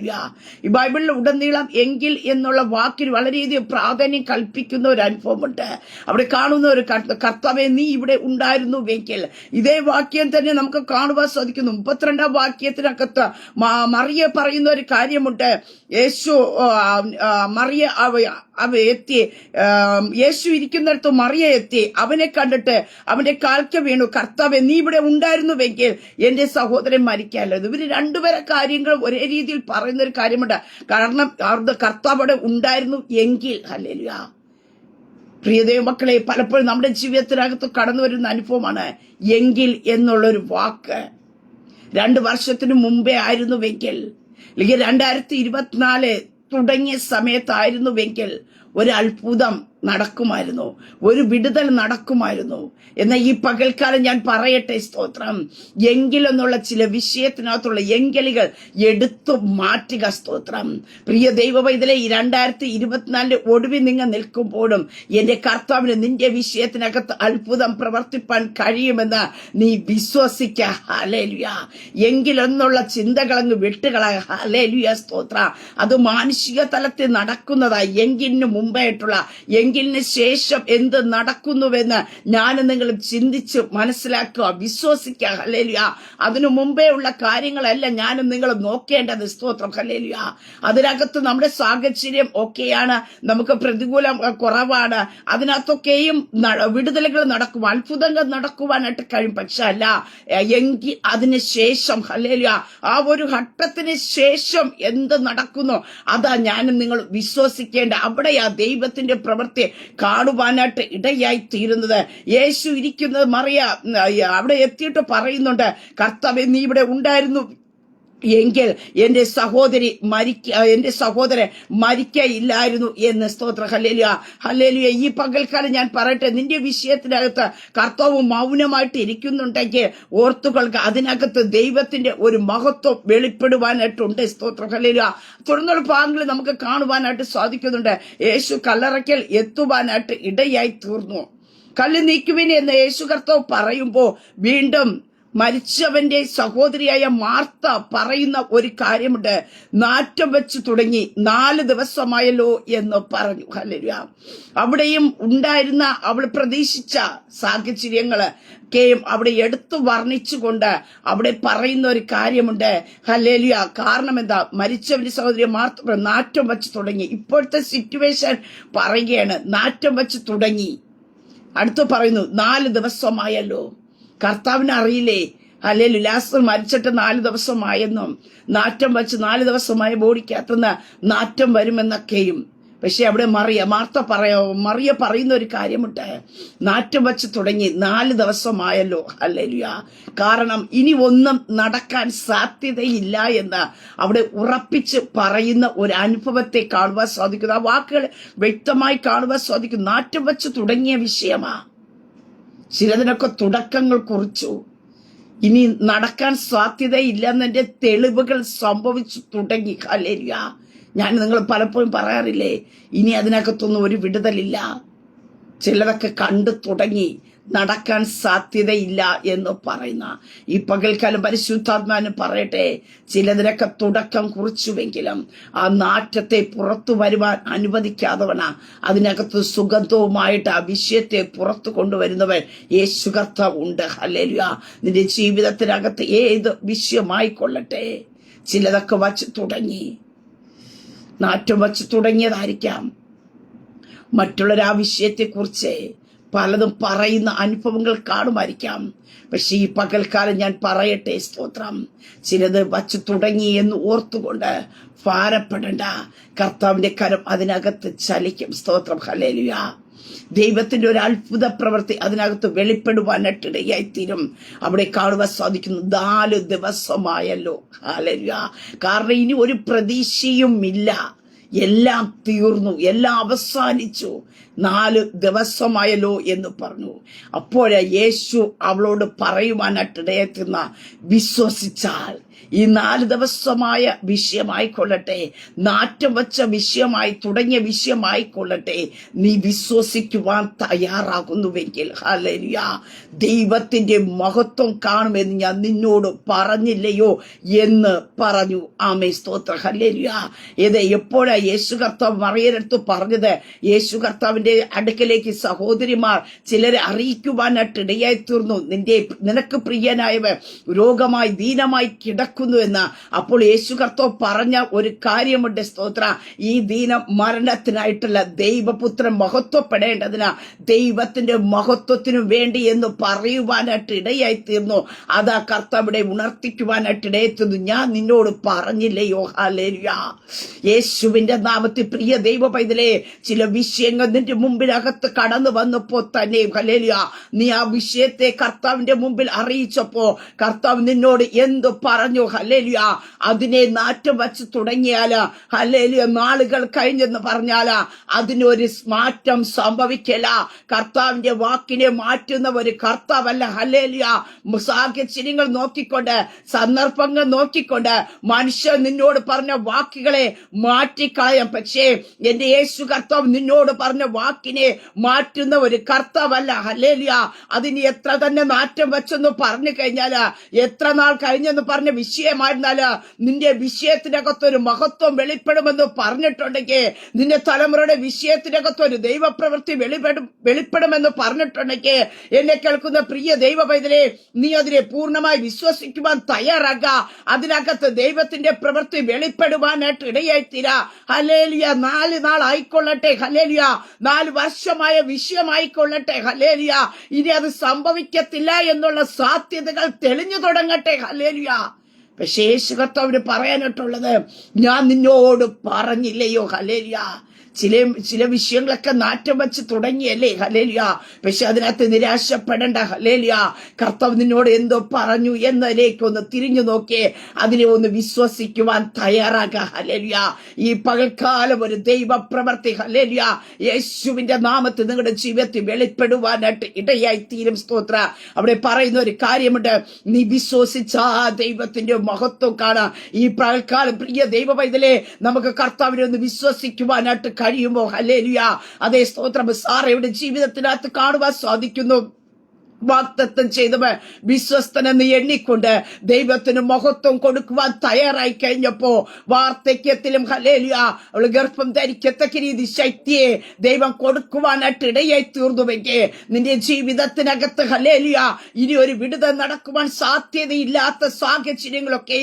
ഈ ബൈബിളിൽ ഉടനീളം എങ്കിൽ എന്നുള്ള വാക്കിന് വളരെയധികം പ്രാധാന്യം കൽപ്പിക്കുന്ന ഒരു അനുഭവമുണ്ട്. അവിടെ കാണുന്ന ഒരു കർത്താവേ, നീ ഇവിടെ ഉണ്ടായിരുന്നുവെങ്കിൽ. ഇതേ വാക്യം തന്നെ നമുക്ക് കാണുവാൻ സാധിക്കുന്നു. 32-ാം വാക്യത്തിനകത്ത് മറിയ പറയുന്ന ഒരു കാര്യമുണ്ട്. മറിയ എത്തി, യേശു ഇരിക്കുന്നിടത്ത് മറിയ എത്തി. അവനെ കണ്ടിട്ട് അവന്റെ കാൽക്ക് വീണു, കർത്താവേ, നീ ഇവിടെ ഉണ്ടായിരുന്നുവെങ്കിൽ എന്റെ സഹോദരൻ മരിക്കാമല്ലോ. ഇവര് രണ്ടുപേരെ കാര്യങ്ങൾ ഒരേ രീതിയിൽ പറയുന്ന ഒരു കാര്യമുണ്ട്. കാരണം കർത്താവ് അവിടെ ഉണ്ടായിരുന്നു എങ്കിൽ. ഹല്ലേലൂയ. പ്രിയ ദൈവമക്കളെ, പലപ്പോഴും നമ്മുടെ ജീവിതത്തിനകത്ത് കടന്നു വരുന്ന അനുഭവമാണ് എങ്കിൽ എന്നുള്ളൊരു വാക്ക്. 2 വർഷത്തിന് മുമ്പേ ആയിരുന്നുവെങ്കിൽ, അല്ലെങ്കിൽ 2024 തുടങ്ങിയ സമയത്തായിരുന്നുവെങ്കിൽ ഒരു അത്ഭുതം നടക്കുമായിരുന്നു, ഒരു വിടുതൽ നടക്കുമായിരുന്നു. എന്നാൽ ഈ പകൽക്കാലം ഞാൻ പറയട്ടെ, സ്തോത്രം, എങ്കിലെന്നുള്ള ചില വിഷയത്തിനകത്തുള്ള എങ്കലുകൾ എടുത്തു മാറ്റുക. സ്തോത്രം. പ്രിയ ദൈവവൈതലെ, ഈ 2024 ഒടുവിൽ നിങ്ങൾ നിൽക്കുമ്പോഴും എന്റെ കർത്താവിന് നിന്റെ വിഷയത്തിനകത്ത് അത്ഭുതം പ്രവർത്തിപ്പാൻ കഴിയുമെന്ന് നീ വിശ്വസിക്ക. ഹല്ലേലൂയ. എങ്കിലെന്നുള്ള ചിന്തകളങ്ങ് വിട്ടുകളായ. ഹല്ലേലൂയ. സ്തോത്ര. അത് മാനുഷിക തലത്തിൽ നടക്കുന്നതായി. എങ്കിലിന് മുമ്പായിട്ടുള്ള, എങ്കിലിന് ശേഷം എന്ത് നടക്കുന്നുവെന്ന് ഞാനും നിങ്ങളും ചിന്തിച്ച് മനസ്സിലാക്കുക, വിശ്വസിക്കുക. ഹല്ലേലൂയ. അതിനു മുമ്പേ ഉള്ള കാര്യങ്ങളല്ല ഞാനും നിങ്ങളും നോക്കേണ്ടത്. സ്തോത്രം. ഹല്ലേലൂയ. അതിനകത്ത് നമ്മുടെ സാഹചര്യം ഒക്കെയാണ്, നമുക്ക് പ്രതികൂലം കുറവാണ്, അതിനകത്തൊക്കെയും വിടുതലുകൾ നടക്കും, അത്ഭുതങ്ങൾ നടക്കുവാനായിട്ട് കഴിയും. പക്ഷെ അല്ല, എങ്കിൽ അതിന് ശേഷം, ഹല്ലേലൂയ, ആ ഒരു ഘട്ടത്തിന് ശേഷം എന്ത് നടക്കുന്നു അതാ ഞാനും നിങ്ങൾ വിശ്വസിക്കേണ്ട. അവിടെയാ ദൈവത്തിന്റെ പ്രവൃത്തി കാണുവാനായിട്ട് ഇടയായി തീരുന്നത്. യേശു ഇരിക്കുന്നത് മറിയ അവിടെ എത്തിയിട്ട് പറയുന്നുണ്ട്, കർത്താവേ, നീ ഇവിടെ ഉണ്ടായിരുന്നു എങ്കിൽ എന്റെ സഹോദരൻ മരിക്കയില്ലായിരുന്നു എന്ന്. സ്തോത്ര. ഹല്ലേലൂയ. ഹല്ലേലൂയ. ഈ പകൽക്കാലം ഞാൻ പറയട്ടെ, നിന്റെ വിഷയത്തിനകത്ത് കർത്താവ് മൗനമായിട്ട് ഇരിക്കുന്നുണ്ടെങ്കിൽ ഓർത്തുകൊള്ളുക, അതിനകത്ത് ദൈവത്തിന്റെ ഒരു മഹത്വം വെളിപ്പെടുവാനായിട്ടുണ്ട്. സ്തോത്ര. ഹല്ലേലൂയ. തുടർന്നുള്ള ഭാഗങ്ങളിൽ നമുക്ക് കാണുവാനായിട്ട് സാധിക്കുന്നുണ്ട്. യേശു കല്ലറയ്ക്കൽ എത്തുവാനായിട്ട് ഇടയായി തീർന്നു. കല്ല് നീക്കുവിൻ എന്ന് യേശു കർത്താവ് പറയുമ്പോ വീണ്ടും മരിച്ചവന്റെ സഹോദരിയായ മാർത്ത പറയുന്ന ഒരു കാര്യമുണ്ട്, നാറ്റം വെച്ച് തുടങ്ങി, 4 ദിവസമായല്ലോ എന്ന് പറഞ്ഞു. ഹല്ലേലൂയ. അവിടെയും ഉണ്ടായിരുന്ന അവൾ പ്രതീക്ഷിച്ച സാഹചര്യങ്ങള് അവിടെ എടുത്തു വർണ്ണിച്ചുകൊണ്ട് അവിടെ പറയുന്ന ഒരു കാര്യമുണ്ട്. ഹല്ലേലൂയ. കാരണം എന്താ? മരിച്ചവന്റെ സഹോദരി മാർത്ത നാറ്റം വെച്ച് തുടങ്ങി. ഇപ്പോഴത്തെ സിറ്റുവേഷൻ പറയുകയാണ്, നാറ്റം വെച്ച് തുടങ്ങി. അടുത്ത് പറയുന്നു, 4 ദിവസമായല്ലോ. കർത്താവിന് അറിയില്ലേ? അല്ലെങ്കിൽ ലാസർ മരിച്ചിട്ട് 4 ദിവസമായെന്നും നാറ്റം വച്ച് 4 ദിവസമായ ബോഡിക്കകത്തുനിന്ന് നാറ്റം വരുമെന്നൊക്കെയും. പക്ഷെ അവിടെ മറിയ പറയുന്ന ഒരു കാര്യമുണ്ട്, നാറ്റം വച്ച് തുടങ്ങി 4 ദിവസമായല്ലോ. ഹല്ലേലൂയ. കാരണം ഇനി ഒന്നും നടക്കാൻ സാധ്യതയില്ല എന്ന് അവിടെ ഉറപ്പിച്ച് പറയുന്ന ഒരു അനുഭവത്തെ കാണുവാൻ സാധിക്കുന്നു. ആ വാക്കുകൾ വ്യക്തമായി കാണുവാൻ സാധിക്കും. നാറ്റം വച്ച് തുടങ്ങിയ വിഷയമാ. ചിലതിനൊക്കെ തുടക്കങ്ങൾ കുറിച്ചു. ഇനി നടക്കാൻ സാധ്യതയില്ലെന്നതിന്റെ തെളിവുകൾ സംഭവിച്ചു തുടങ്ങി. ഹല്ലേലൂയ. ഞാൻ നിങ്ങൾ പലപ്പോഴും പറയാറില്ലേ, ഇനി അതിനകത്തൊന്നും ഒരു വിടുതലില്ല. ചിലതൊക്കെ കണ്ടു തുടങ്ങി, നടക്കാൻ സാധ്യതയില്ല എന്ന് പറയുന്ന ഈ പകൽക്കാലം പരിശുദ്ധാത്മാവിന് പറയട്ടെ, ചിലതിനൊക്കെ തുടക്കം കുറിച്ചുവെങ്കിലും ആ നാറ്റത്തെ പുറത്തു വരുവാൻ അനുവദിക്കാത്തവനാ. അതിനകത്ത് സുഗന്ധവുമായിട്ട് ആ വിഷയത്തെ പുറത്തു കൊണ്ടുവരുന്നവൻ യേശു കർത്താവ് ഉണ്ട്. ഹല്ലേലൂയ. നിന്റെ ജീവിതത്തിനകത്ത് ഏത് വിഷയമായിക്കൊള്ളട്ടെ, ചിലതൊക്കെ വച്ച് തുടങ്ങി, നാറ്റം വച്ച് തുടങ്ങിയതായിരിക്കാം. മറ്റുള്ളൊരു ആ വിഷയത്തെക്കുറിച്ച് പലതും പറയുന്ന അനുഭവങ്ങൾ കാണുമായിരിക്കാം. പക്ഷെ ഈ പകൽക്കാലം ഞാൻ പറയട്ടെ, സ്തോത്രം, ചിലത് വച്ച് തുടങ്ങി എന്ന് ഓർത്തുകൊണ്ട് ഭാരപ്പെടണ്ട. കർത്താവിന്റെ കരം അതിനകത്ത് ചലിക്കും. സ്തോത്രം. ഹല്ലേലൂയ. ദൈവത്തിന്റെ ഒരു അത്ഭുത പ്രവൃത്തി അതിനകത്ത് വെളിപ്പെടുവാനായിട്ടിടയായിത്തീരും. അവിടെ കാണുവാൻ സാധിക്കുന്നു. 4 ദിവസമായല്ലോ. ഹല്ലേലൂയ. കാരണം ഇനി ഒരു പ്രതീക്ഷയും ഇല്ല. എല്ലാം തീർന്നു, എല്ലാം അവസാനിച്ചു. 4 ദിവസമായല്ലോ എന്ന് പറഞ്ഞു. അപ്പോഴേ യേശു അവളോട് പറയുവാനായിട്ടിടയെത്തുന്ന, വിശ്വസിച്ചാൽ ഈ 4 ദിവസമായ വിഷയമായിക്കൊള്ളട്ടെ, നാറ്റം വച്ച വിഷയമായി തുടങ്ങിയ വിഷയമായിക്കൊള്ളട്ടെ, നീ വിശ്വസിക്കുവാൻ തയ്യാറാകുന്നുവെങ്കിൽ, ഹല്ലേലൂയ, ദൈവത്തിന്റെ മഹത്വം കാണുമെന്ന് ഞാൻ നിന്നോട് പറഞ്ഞില്ലയോ എന്ന് പറഞ്ഞു. ആമേൻ. സ്തോത്രം. ഹല്ലേലൂയ. ഇത് എപ്പോഴാ യേശു കർത്താവ് മറിയടുത്ത് പറഞ്ഞത്? യേശു കർത്താവിന്റെ അടുക്കലേക്ക് സഹോദരിമാർ ചിലരെ അറിയിക്കുവാനായിട്ട് ഇടയായി തീർന്നു, നിനക്ക് പ്രിയനായവൻ രോഗമായി ദീനമായി കിടക്കുന്നു എന്ന്. അപ്പോൾ യേശു കർത്താവ് പറഞ്ഞ ഒരു കാര്യമുണ്ട്. സ്തോത്ര. ഈ ദീനം മരണത്തിനായിട്ടല്ല, ദൈവപുത്രൻ മഹത്വപ്പെടേണ്ടതിനാ, ദൈവത്തിന്റെ മഹത്വത്തിനു വേണ്ടി എന്ന് പറയുവാനായിട്ട് ഇടയായി തീർന്നു. അതാ കർത്താവിടെ ഉണർത്തിക്കുവാനായിട്ട് ഇടയെത്തുന്നു. ഞാൻ നിന്നോട് പറഞ്ഞില്ലയോ? ഹല്ലേലൂയ. യേശുവിന്റെ നാമത്തിൽ പ്രിയ ദൈവ പൈതലേ, ചില വിഷയങ്ങൾ നിന്റെ മുമ്പിനകത്ത് കടന്നു വന്നപ്പോ തന്നെ, ഹല്ലേലൂയ, നീ ആ വിഷയത്തെ കർത്താവിന്റെ മുമ്പിൽ അറിയിച്ചപ്പോ കർത്താവ് നിന്നോട് എന്തു പറഞ്ഞു? ഹല്ലേലൂയ. അതിനെ നാറ്റം വച്ച് തുടങ്ങിയാല്, ഹല്ലേലൂയ, നാളുകൾ കഴിഞ്ഞെന്ന് പറഞ്ഞാല് അതിനൊരു മാറ്റം സംഭവിക്കില്ല. കർത്താവിന്റെ വാക്കിനെ മാറ്റുന്ന ഒരു കർത്താവല്ല. ഹല്ലേലൂയ. സാഹചര്യങ്ങൾ നോക്കിക്കൊണ്ട്, സന്ദർഭങ്ങൾ നോക്കിക്കൊണ്ട് മനുഷ്യൻ നിന്നോട് പറഞ്ഞ വാക്കുകളെ മാറ്റിക്കളയാം. പക്ഷേ എന്റെ യേശു കർത്താവ് നിന്നോട് പറഞ്ഞ വാക്കിനെ മാറ്റുന്ന ഒരു കർത്താവല്ല. ഹല്ലേലൂയ. അതിന് എത്ര തന്നെ നാറ്റം വെച്ചെന്ന് പറഞ്ഞു കഴിഞ്ഞാല്, എത്ര നാൾ കഴിഞ്ഞെന്ന് പറഞ്ഞ വിഷയമായിരുന്നാല്, നിന്റെ വിഷയത്തിനകത്തൊരു മഹത്വം വെളിപ്പെടുമെന്ന് പറഞ്ഞിട്ടുണ്ടെങ്കിൽ, നിന്റെ തലമുറയുടെ വിഷയത്തിനകത്തൊരു ദൈവപ്രവൃത്തി വെളിപ്പെടുമെന്ന് പറഞ്ഞിട്ടുണ്ടെങ്കിൽ, എന്നെ കേൾക്കുന്ന പ്രിയ ദൈവ പൈതലേ, നീ അതിനെ പൂർണ്ണമായി വിശ്വസിക്കുവാൻ തയ്യാറാക. അതിനകത്ത് ദൈവത്തിന്റെ പ്രവൃത്തി വെളിപ്പെടുവാനായിട്ട് ഇടയായിത്തീരാ. ഹല്ലേലൂയ. 4 നാൾ ആയിക്കൊള്ളട്ടെ. ഹല്ലേലൂയ. 4 വർഷമായ വിഷയമായിക്കൊള്ളട്ടെ. ഹല്ലേലൂയ. ഇനി അത് സംഭവിക്കത്തില്ല എന്നുള്ള സാധ്യതകൾ തെളിഞ്ഞു തുടങ്ങട്ടെ. ഹല്ലേലൂയ. പക്ഷേ യേശു കർത്താവിന് പറയാനായിട്ടുള്ളത്, ഞാൻ നിന്നോട് പറഞ്ഞില്ലയോ? ഹല്ലേലൂയ. ചില വിഷയങ്ങളൊക്കെ നാറ്റം വെച്ച് തുടങ്ങിയല്ലേ? ഹല്ലേലൂയ. പക്ഷെ അതിനകത്ത് നിരാശപ്പെടേണ്ട. ഹല്ലേലൂയ. കർത്താവ് നിന്നോട് എന്തോ പറഞ്ഞു എന്നതിലേക്ക് ഒന്ന് തിരിഞ്ഞു നോക്കിയേ, അതിനെ ഒന്ന് വിശ്വസിക്കുവാൻ തയ്യാറാക. ഹല്ലേലൂയ. ഈ പകൽക്കാലം ഒരു ദൈവപ്രവൃത്തി, ഹല്ലേലൂയ, യേശുവിന്റെ നാമത്തിൽ നിങ്ങളുടെ ജീവിതത്തിൽ വെളിപ്പെടുവാനായിട്ട് ഇടയായി തീരും. സ്തോത്ര. അവിടെ പറയുന്ന ഒരു കാര്യമുണ്ട്, നീ വിശ്വസിച്ച ദൈവത്തിന്റെ മഹത്വം കാണാം. ഈ പകൽക്കാലം പ്രിയ ദൈവ പൈതലേ, നമുക്ക് കർത്താവിനെ ഒന്ന് വിശ്വസിക്കുവാനായിട്ട് കഴിയുമോ? ഹല്ലേലൂയ. അതേ സ്തോത്രം. സാറയുടെ ജീവിതത്തിനകത്ത് കാണുവാൻ സാധിക്കുന്നു. വാഗ്ദത്തം ചെയ്തവൻ വിശ്വസ്തനെന്ന് എണ്ണിക്കൊണ്ട് ദൈവത്തിന് മഹത്വം കൊടുക്കുവാൻ തയ്യാറായി കഴിഞ്ഞപ്പോ വാർദ്ധക്യത്തിലും, ഹല്ലേലൂയ, അവള് ഗർഭം ധരിക്കത്തക്ക രീതി ശക്തിയെ ദൈവം കൊടുക്കുവാനായിട്ട് ഇടയായി തീർന്നുവെങ്കിൽ, നിന്റെ ജീവിതത്തിനകത്ത്, ഹല്ലേലൂയ, ഇനി ഒരു വിടുതൽ നടക്കുവാൻ സാധ്യതയില്ലാത്ത സാഹചര്യങ്ങളൊക്കെ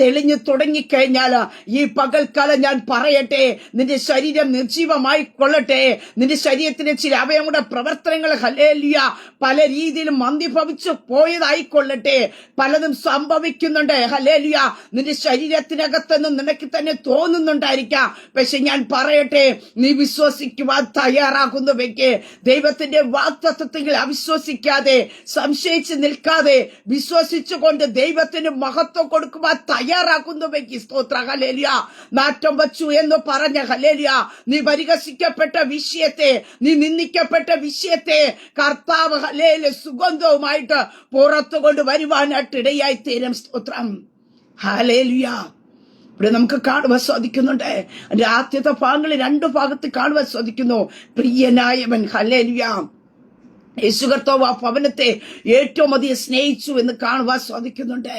തെളിഞ്ഞു തുടങ്ങിക്കഴിഞ്ഞാൽ, ഈ പകൽക്കാലം ഞാൻ പറയട്ടെ, നിന്റെ ശരീരം നിർജീവമായി കൊള്ളട്ടെ. നിന്റെ ശരീരത്തിന്റെ ചില അവയവങ്ങളുടെ പ്രവർത്തനങ്ങൾ, ഹല്ലേലൂയ, പല രീതിയിൽ മന്ദിഭവിച്ചു പോയതായിക്കൊള്ളട്ടെ, പലതും സംഭവിക്കുന്നുണ്ട്. ഹല്ലേലൂയ. നിന്റെ ശരീരത്തിനകത്തെന്ന് നിനക്ക് തന്നെ തോന്നുന്നുണ്ടായിരിക്കാം. പക്ഷെ ഞാൻ പറയട്ടെ, നീ വിശ്വസിക്കുവാൻ തയ്യാറാകുന്നുവെങ്കിൽ, ദൈവത്തിന്റെ വാഗ്ദത്തത്തിൽ അവിശ്വസിക്കാതെ, സംശയിച്ച് നിൽക്കാതെ, വിശ്വസിച്ചുകൊണ്ട് ദൈവത്തിന് മഹത്വം കൊടുക്കുവാൻ തയ്യാറാകുന്നുവെങ്കിൽ, സ്തോത്ര. ഹല്ലേലൂയ. നാറ്റം വച്ചു എന്ന് പറഞ്ഞ ഹല്ലേലൂയ, നീ പരിഹസിക്കപ്പെട്ട വിഷയത്തെ, നീ നിന്ദിക്കപ്പെട്ട വിഷയത്തെ കർത്താവ് ഹല്ലേലൂയ സുഗന്ധവുമായിട്ട് പുറത്തു കൊണ്ടുവരുവാനായിട്ട് ഇടയായി തീരും. സ്തോത്രം. ഹല്ലേലൂയ. ഇവിടെ നമുക്ക് കാണുവാൻ സാധിക്കുന്നുണ്ട്. അതിന്റെ ആദ്യത്തെ ഭാഗങ്ങളിൽ 2 ഭാഗത്ത് കാണുവാൻ സാധിക്കുന്നു. പ്രിയനായവൻ ഹല്ലേലൂയ യേശു കർത്താവ് ആ ഭവനത്തെ ഏറ്റവും അധികം സ്നേഹിച്ചു എന്ന് കാണുവാൻ സാധിക്കുന്നുണ്ട്.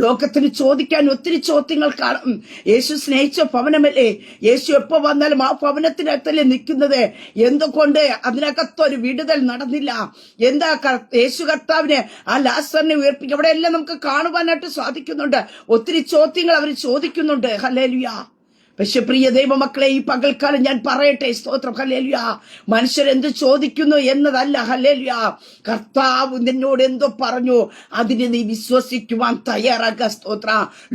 ലോകത്തിന് ചോദിക്കാൻ ഒത്തിരി ചോദ്യങ്ങൾ കാണും. യേശു സ്നേഹിച്ച ഭവനമല്ലേ? യേശു എപ്പോ വന്നാലും ആ ഭവനത്തിനകത്തല്ലേ നിൽക്കുന്നത്? എന്തുകൊണ്ട് അതിനകത്തൊരു വിടുതൽ നടന്നില്ല? എന്താ യേശു കർത്താവിനെ ആ ലാസറിനെ ഉയർപ്പിക്കുക? അവിടെ എല്ലാം നമുക്ക് കാണുവാനായിട്ട് സാധിക്കുന്നുണ്ട്. ഒത്തിരി ചോദ്യങ്ങൾ അവർ ചോദിക്കുന്നുണ്ട്. ഹല്ലേലൂയ. പക്ഷെ പ്രിയ ദൈവമക്കളെ, ഈ പകൽക്കാലം ഞാൻ പറയട്ടെ, സ്തോത്രം. ഹല്ലേലൂയ. മനുഷ്യരെന്ത് ചോദിക്കുന്നു എന്നതല്ല. ഹല്ലേലൂയ. കർത്താവ് നിന്നോട് എന്തോ പറഞ്ഞു, അതിനെ നീ വിശ്വസിക്കുവാൻ തയ്യാറാക്കുക. സ്തോത്ര.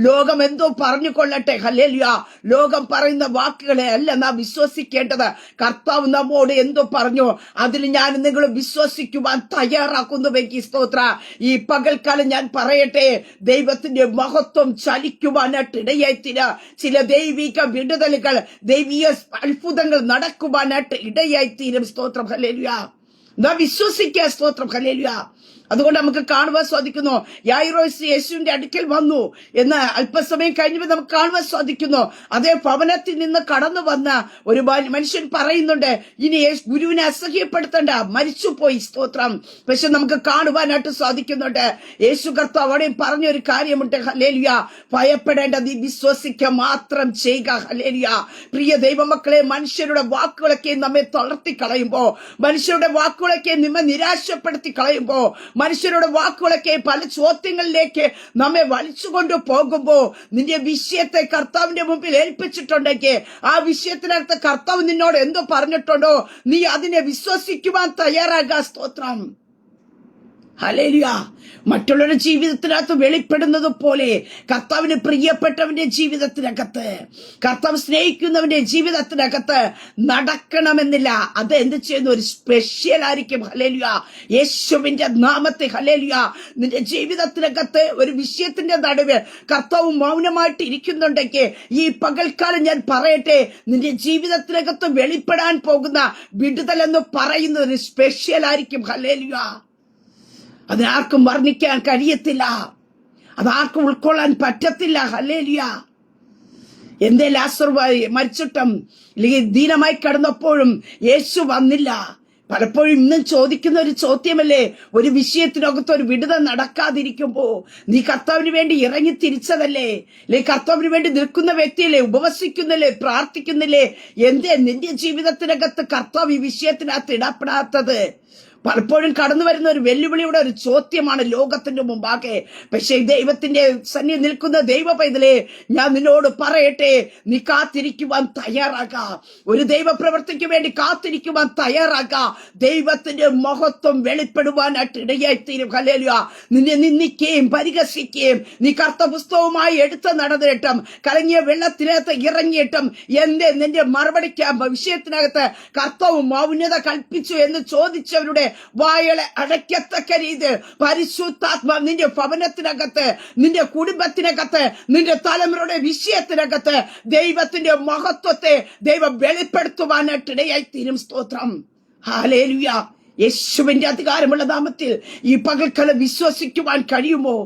ലോകം എന്തോ പറഞ്ഞു കൊള്ളട്ടെ. ഹല്ലേലൂയ. ലോകം പറയുന്ന വാക്കുകളെ അല്ല നാം വിശ്വസിക്കേണ്ടത്. കർത്താവ് നമ്മോട് എന്തോ പറഞ്ഞു, അതിൽ ഞാൻ നിങ്ങൾ വിശ്വസിക്കുവാൻ തയ്യാറാക്കുന്നുവെങ്കിൽ, സ്തോത്ര, ഈ പകൽക്കാലം ഞാൻ പറയട്ടെ, ദൈവത്തിന്റെ മഹത്വം ചലിക്കുവാനായിട്ട് ഇടയായിത്തീര. ചില ദൈവിക വിടുതലുകൾ, ദൈവീയ അത്ഭുതങ്ങൾ നടക്കുവാനായിട്ട് ഇടയായിത്തീരും. സ്തോത്രം. ഹല്ലേലൂയ. നാം വിശ്വസിക്കുക. സ്തോത്രം. ഹല്ലേലൂയ. അതുകൊണ്ട് നമുക്ക് കാണുവാൻ സാധിക്കുന്നു, യായിറോസ് യേശുവിന്റെ അടുക്കൽ വന്നു എന്ന് അല്പസമയം കഴിഞ്ഞപ്പോൾ നമുക്ക് കാണുവാൻ സാധിക്കുന്നു. അതേ ഭവനത്തിൽ നിന്ന് കടന്നു വന്ന ഒരു മനുഷ്യൻ പറയുന്നുണ്ട്, ഇനി ഗുരുവിനെ അസഹ്യപ്പെടുത്തണ്ട, മരിച്ചുപോയി. സ്തോത്രം. പക്ഷെ നമുക്ക് കാണുവാനായിട്ട് സാധിക്കുന്നുണ്ട്, യേശു കർത്താവ് അവിടെയും പറഞ്ഞൊരു കാര്യമുണ്ട്. ഹല്ലേലൂയ. ഭയപ്പെടേണ്ട, നീ വിശ്വസിക്കുക മാത്രം ചെയ്യുക. ഹല്ലേലൂയ. പ്രിയ ദൈവമക്കളെ, മനുഷ്യരുടെ വാക്കുകളൊക്കെ നമ്മെ തളർത്തി കളയുമ്പോ, മനുഷ്യരുടെ വാക്കുകളൊക്കെ നമ്മെ നിരാശപ്പെടുത്തി കളയുമ്പോ, മനുഷ്യരുടെ വാക്കുകളൊക്കെ പല ചോദ്യങ്ങളിലേക്ക് നമ്മെ വലിച്ചുകൊണ്ട് പോകുമ്പോ, നിന്റെ വിഷയത്തെ കർത്താവിന്റെ മുമ്പിൽ ഏൽപ്പിച്ചിട്ടുണ്ടെങ്കിൽ, ആ വിഷയത്തിനകത്ത് കർത്താവ് നിന്നോട് എന്തോ പറഞ്ഞിട്ടുണ്ടോ, നീ അതിനെ വിശ്വസിക്കുവാൻ തയ്യാറാകാ. സ്തോത്രം. ഹല്ലേലൂയ. മറ്റുള്ളവരുടെ ജീവിതത്തിനകത്ത് വെളിപ്പെടുന്നത് പോലെ കർത്താവിന് പ്രിയപ്പെട്ടവന്റെ ജീവിതത്തിനകത്ത്, കർത്താവ് സ്നേഹിക്കുന്നവന്റെ ജീവിതത്തിനകത്ത് നടക്കണമെന്നില്ല. അത് എന്ത് ചെയ്യുന്നു? ഒരു സ്പെഷ്യൽ ആയിരിക്കും. ഹല്ലേലൂയ. യേശുവിന്റെ നാമത്തെ. ഹല്ലേലൂയ. നിന്റെ ജീവിതത്തിനകത്ത് ഒരു വിഷയത്തിന്റെ നടുവ് കർത്താവ് മൗനമായിട്ട് ഇരിക്കുന്നുണ്ടെങ്കിൽ, ഈ പകൽക്കാലം ഞാൻ പറയട്ടെ, നിന്റെ ജീവിതത്തിനകത്ത് വെളിപ്പെടാൻ പോകുന്ന വിടുതൽ എന്ന് പറയുന്നത് ഒരു സ്പെഷ്യൽ ആയിരിക്കും. ഹല്ലേലൂയ. അതിനാർക്കും വർണ്ണിക്കാൻ കഴിയത്തില്ല, അതാർക്കും ഉൾക്കൊള്ളാൻ പറ്റത്തില്ല. ഹല്ലേലൂയ. എന്തേ ലാസർ മരിച്ചിട്ടും അല്ലെങ്കിൽ ദീനമായി കിടന്നപ്പോഴും യേശു വന്നില്ല? പലപ്പോഴും ഇന്നും ചോദിക്കുന്ന ഒരു ചോദ്യമല്ലേ, ഒരു വിഷയത്തിനകത്ത് ഒരു വിടുതൽ നടക്കാതിരിക്കുമ്പോ നീ കർത്താവിന് വേണ്ടി ഇറങ്ങി തിരിച്ചതല്ലേ? അല്ലെങ്കിൽ കർത്താവിന് വേണ്ടി നിൽക്കുന്ന വ്യക്തിയല്ലേ? ഉപവസിക്കുന്നില്ലേ? പ്രാർത്ഥിക്കുന്നില്ലേ? എന്തേ നിന്റെ ജീവിതത്തിനകത്ത് കർത്താവ് ഈ വിഷയത്തിനകത്ത് ഇടപെടാത്തത്? പലപ്പോഴും കടന്നു വരുന്ന ഒരു വെല്ലുവിളിയുടെ ഒരു ചോദ്യമാണ് ലോകത്തിന്റെ മുമ്പാകെ. പക്ഷേ ദൈവത്തിന്റെ സന്നിധി നിൽക്കുന്ന ദൈവ പൈതലേ, ഞാൻ നിന്നോട് പറയട്ടെ, നീ കാത്തിരിക്കുവാൻ തയ്യാറാക. ഒരു ദൈവപ്രവൃത്തിക്ക് വേണ്ടി കാത്തിരിക്കുവാൻ തയ്യാറാക. ദൈവത്തിന്റെ മഹത്വം വെളിപ്പെടുവാനായിട്ട് ഇടയായിത്തീരും. ഹല്ലേലൂയ. നിന്നെ നിന്ദിക്കുകയും പരിഹസിക്കുകയും നീ കർത്തപുസ്തകവുമായി എടുത്ത് നടന്നിട്ടും കലങ്ങിയ വെള്ളത്തിനകത്ത് ഇറങ്ങിയിട്ടും നിന്റെ മറുപടിക്ക് വിഷയത്തിനകത്ത് കർത്താവ് മൗനത കൽപ്പിച്ചു എന്ന് ചോദിച്ചവരുടെ വായളെ അടയ്ക്കത്തക്ക രീതി പരിശുദ്ധാത്മാവ് നിന്റെ ഭവനത്തിനകത്ത്, നിന്റെ കുടുംബത്തിനകത്ത്, നിന്റെ തലമുറയുടെ വിഷയത്തിനകത്ത് ദൈവത്തിന്റെ മഹത്വത്തെ ദൈവം വെളിപ്പെടുത്തുവാനായിട്ട് ഇടയായിത്തീരും. സ്തോത്രം. ഹല്ലേലൂയ. യേശുവിന്റെ അധികാരമുള്ള നാമത്തിൽ ഈ പകൽക്കാലം വിശ്വസിക്കുവാൻ കഴിയുമോ?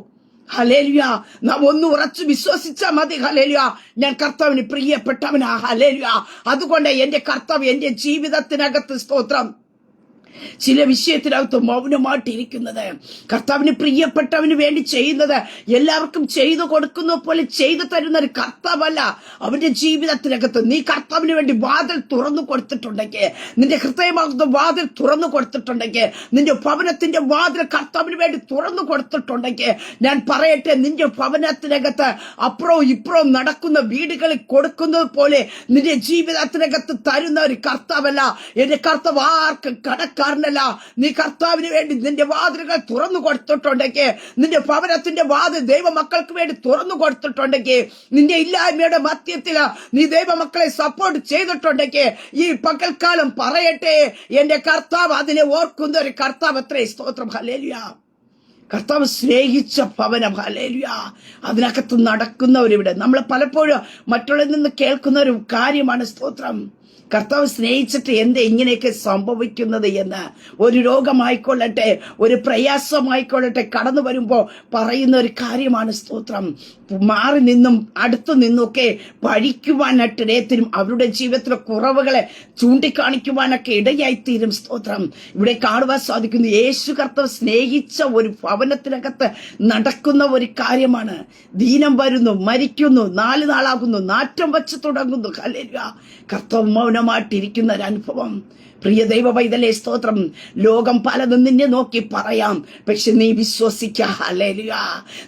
ഹല്ലേലൂയ. നാം ഒന്ന് ഉറച്ചു വിശ്വസിച്ചാൽ മതി. ഹല്ലേലൂയ. ഞാൻ കർത്താവിന് പ്രിയപ്പെട്ടവനാ. ഹല്ലേലൂയ. അതുകൊണ്ട് എന്റെ കർത്താവ് എന്റെ ജീവിതത്തിനകത്ത്, സ്തോത്രം, ചില വിഷയത്തിനകത്ത് മൗനമായിട്ടിരിക്കുന്നത്, കർത്താവിന് പ്രിയപ്പെട്ടവന് വേണ്ടി ചെയ്യുന്നത് എല്ലാവർക്കും ചെയ്തു കൊടുക്കുന്ന പോലെ ചെയ്തു തരുന്ന ഒരു കർത്താവല്ല. അവന്റെ ജീവിതത്തിനകത്ത് നീ കർത്താവിന് വേണ്ടി വാതിൽ തുറന്നു കൊടുത്തിട്ടുണ്ടെങ്കിൽ, നിന്റെ ഹൃദയമാകുന്ന വാതിൽ തുറന്നു കൊടുത്തിട്ടുണ്ടെങ്കിൽ, നിന്റെ ഭവനത്തിന്റെ വാതിൽ കർത്താവിന് വേണ്ടി തുറന്നു കൊടുത്തിട്ടുണ്ടെങ്കിൽ, ഞാൻ പറയട്ടെ, നിന്റെ ഭവനത്തിനകത്ത് അപ്പുറവും ഇപ്പുറവും നടക്കുന്ന വീടുകളിൽ കൊടുക്കുന്നത് പോലെ നിന്റെ ജീവിതത്തിനകത്ത് തരുന്ന ഒരു കർത്താവല്ല. എന്റെ കർത്താവ് ആർക്കും കടക്ക കാരണല്ല. നീ കർത്താവിന് വേണ്ടി നിന്റെ വാതിലുകൾ തുറന്നു കൊടുത്തിട്ടുണ്ടെങ്കിൽ, നിന്റെ ഭവനത്തിന്റെ വാതിൽ ദൈവമക്കൾക്ക് വേണ്ടി തുറന്നു കൊടുത്തിട്ടുണ്ടെങ്കിൽ, നിന്റെ ഇല്ലായ്മയുടെ മധ്യത്തില് നീ ദൈവമക്കളെ സപ്പോർട്ട് ചെയ്തിട്ടുണ്ടെങ്കിൽ, ഈ പകൽക്കാലം പറയട്ടെ, എന്റെ കർത്താവ് അതിനെ ഓർക്കുന്ന ഒരു കർത്താവ് അത്രേ. സ്തോത്രം. ഹല്ലേലൂയ. കർത്താവ് സ്നേഹിച്ച ഭവനം. ഹല്ലേലൂയ. അതിനകത്ത് നടക്കുന്നവരിവിടെ നമ്മൾ പലപ്പോഴും മറ്റുള്ളവരിൽ നിന്ന് കേൾക്കുന്ന ഒരു കാര്യമാണ്. സ്തോത്രം. കർത്താവ് സ്നേഹിച്ചിട്ട് എന്താ ഇങ്ങനെയൊക്കെ സംഭവിക്കുന്നത് എന്ന്. ഒരു രോഗമായിക്കൊള്ളട്ടെ, ഒരു പ്രയാസമായിക്കൊള്ളട്ടെ, കടന്നു വരുമ്പോ പറയുന്ന ഒരു കാര്യമാണ്. സ്തോത്രം. മാറി നിന്നും അടുത്തു നിന്നൊക്കെ പഴിക്കുവാനായിട്ട് ഇടയത്തീരും. അവരുടെ ജീവിതത്തിലെ കുറവുകളെ ചൂണ്ടിക്കാണിക്കുവാനൊക്കെ ഇടയായിത്തീരും. സ്തോത്രം. ഇവിടെ കാണുവാൻ സാധിക്കുന്നു, യേശു കർത്താവ് സ്നേഹിച്ച ഒരു ഭവനത്തിനകത്ത് നടക്കുന്ന ഒരു കാര്യമാണ്. ദീനം വരുന്നു, മരിക്കുന്നു, 4 നാളാകുന്നു, നാറ്റം വച്ച് തുടങ്ങുന്നു. ഹല്ലേലൂയ. കർത്താവ് മൗനമായിട്ടിരിക്കുന്ന ഒരു അനുഭവം. പ്രിയ ദൈവ പൈതലേ, സ്തോത്രം. ലോകം പലതും നിന്നെ നോക്കി പറയാം, പക്ഷെ നീ വിശ്വസിക്ക. ഹല്ലേലൂയ.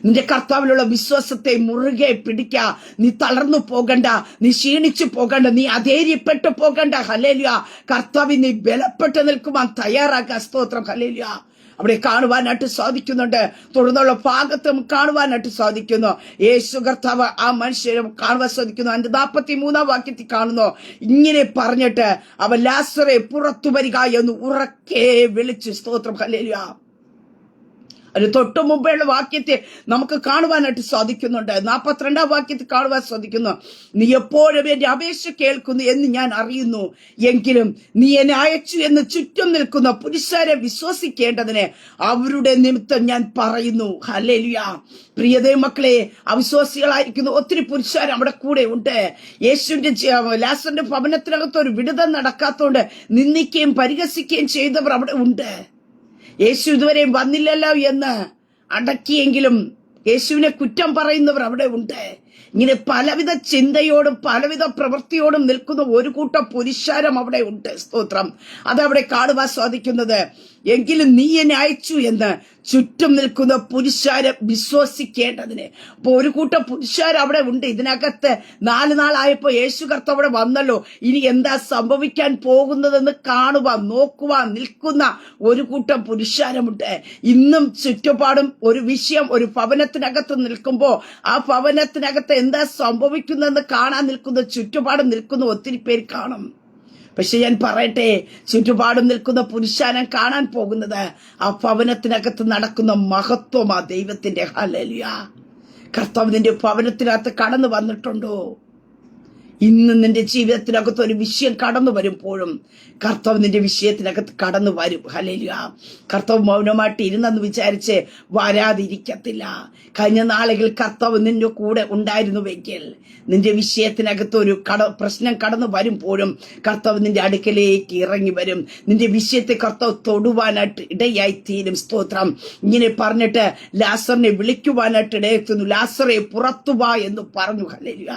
നിന്റെ കർത്താവിലുള്ള വിശ്വാസത്തെ മുറുകെ പിടിക്ക. നീ തളർന്നു പോകണ്ട, നീ ക്ഷീണിച്ചു പോകണ്ട, നീ അധൈര്യപ്പെട്ടു പോകണ്ട. ഹല്ലേലൂയ. കർത്താവിൽ നീ ബലപ്പെട്ട് നിൽക്കുവാൻ തയ്യാറാക്കുക. സ്തോത്രം. ഹല്ലേലൂയ. അവിടെ കാണുവാനായിട്ട് സാധിക്കുന്നുണ്ട്. തുടർന്നുള്ള ഭാഗത്തും കാണുവാനായിട്ട് സാധിക്കുന്നു. യേശു കർത്താവ് ആ മനുഷ്യരെ കാണുവാൻ സാധിക്കുന്നു. 43 വാക്യത്തിൽ കാണുന്നു, ഇങ്ങനെ പറഞ്ഞിട്ട് അവൻ ലാസറെ പുറത്തു വരിക എന്ന് ഉറക്കെ വിളിച്ചു. സ്തോത്രം. ഹല്ലേലൂയ. അതിന് തൊട്ടു മുമ്പേയുള്ള വാക്യത്തെ നമുക്ക് കാണുവാനായിട്ട് സാധിക്കുന്നുണ്ട്. 42 വാക്യത്തിൽ കാണുവാൻ സാധിക്കുന്നു, നീ എപ്പോഴും എന്റെ അപേക്ഷ കേൾക്കുന്നു എന്ന് ഞാൻ അറിയുന്നു, എങ്കിലും നീ എന്നെ അയച്ചു എന്ന് ചുറ്റും നിൽക്കുന്ന പുരുഷരെ വിശ്വസിക്കേണ്ടതിന് അവരുടെ നിമിത്തം ഞാൻ പറയുന്നു. ഹല്ലേലൂയ. പ്രിയതേ മക്കളെ, അവിശ്വാസികളായിരിക്കുന്ന ഒത്തിരി പുരുഷർ നമ്മുടെ കൂടെ ഉണ്ട്. യേശുവിന്റെ ലാസറിന്റെ ഭവനത്തിനകത്ത് ഒരു വിടുതൽ നടക്കാത്തതുകൊണ്ട് നിന്ദിക്കുകയും പരിഹസിക്കുകയും ചെയ്തവർ അവിടെ ഉണ്ട്. യേശു ഇതുവരെയും വന്നില്ലല്ലോ എന്ന് അടക്കിയെങ്കിലും യേശുവിനെ കുറ്റം പറയുന്നവർ അവിടെ ഉണ്ട്. ഇങ്ങനെ പലവിധ ചിന്തയോടും പലവിധ പ്രവൃത്തിയോടും നിൽക്കുന്ന ഒരു കൂട്ടം പുരുഷാരം അവിടെ ഉണ്ട്. സ്തോത്രം. അതവിടെ കാണുവാൻ സാധിക്കുന്നത്, എങ്കിലും നീ എന്നെ അയച്ചു എന്ന് ചുറ്റും നിൽക്കുന്ന പുരുഷാരം വിശ്വസിക്കേണ്ടതിന്. അപ്പൊ ഒരു കൂട്ടം പുരുഷാരം അവിടെ ഉണ്ട്. ഇതിനകത്ത് 4 നാളായപ്പോ യേശു കർത്താവ് അവിടെ വന്നല്ലോ. ഇനി എന്താ സംഭവിക്കാൻ പോകുന്നതെന്ന് കാണുവാൻ നോക്കുവാൻ നിൽക്കുന്ന ഒരു കൂട്ടം പുരുഷാരമുണ്ട്. ഇന്നും ചുറ്റുപാടും ഒരു വിഷയം ഒരു ഭവനത്തിനകത്ത് നിൽക്കുമ്പോ ആ ഭവനത്തിനകത്ത് എന്താ സംഭവിക്കുന്നതെന്ന് കാണാൻ നിൽക്കുന്ന ചുറ്റുപാടും നിൽക്കുന്ന ഒത്തിരി പേര് കാണും. പക്ഷെ ഞാൻ പറയട്ടെ, ചുറ്റുപാടും നിൽക്കുന്ന പുരുഷാരം കാണാൻ പോകുന്നത് ആ ഭവനത്തിനകത്ത് നടക്കുന്ന മഹത്വമാ ദൈവത്തിന്റെ. ഹല്ലേലൂയ. കർത്താവ് നിന്റെ ഭവനത്തിനകത്ത് കടന്നു വന്നിട്ടുണ്ടോ? ഇന്ന് നിന്റെ ജീവിതത്തിനകത്ത് ഒരു വിഷയം കടന്നു വരുമ്പോഴും കർത്താവ് നിന്റെ വിഷയത്തിനകത്ത് കടന്നു വരും. ഹല്ലേലൂയ. കർത്താവ് മൗനമായിട്ട് ഇരുന്നെന്ന് വിചാരിച്ച് വരാതിരിക്കത്തില്ല. കഴിഞ്ഞ നാളുകളിൽ കർത്താവ് നിന്റെ കൂടെ ഉണ്ടായിരുന്നുവെങ്കിൽ നിന്റെ വിഷയത്തിനകത്ത് ഒരു പ്രശ്നം കടന്നു വരുമ്പോഴും കർത്താവ് നിന്റെ അടുക്കലേക്ക് ഇറങ്ങി വരും. നിന്റെ വിഷയത്തെ കർത്താവ് തൊടുവാനായിട്ട് ഇടയായി തീരും. സ്തോത്രം. ഇങ്ങനെ പറഞ്ഞിട്ട് ലാസറിനെ വിളിക്കുവാനായിട്ട് ഇടയെത്തുന്നു. ലാസറെ പുറത്തു വാ എന്ന് പറഞ്ഞു. ഹല്ലേലൂയ.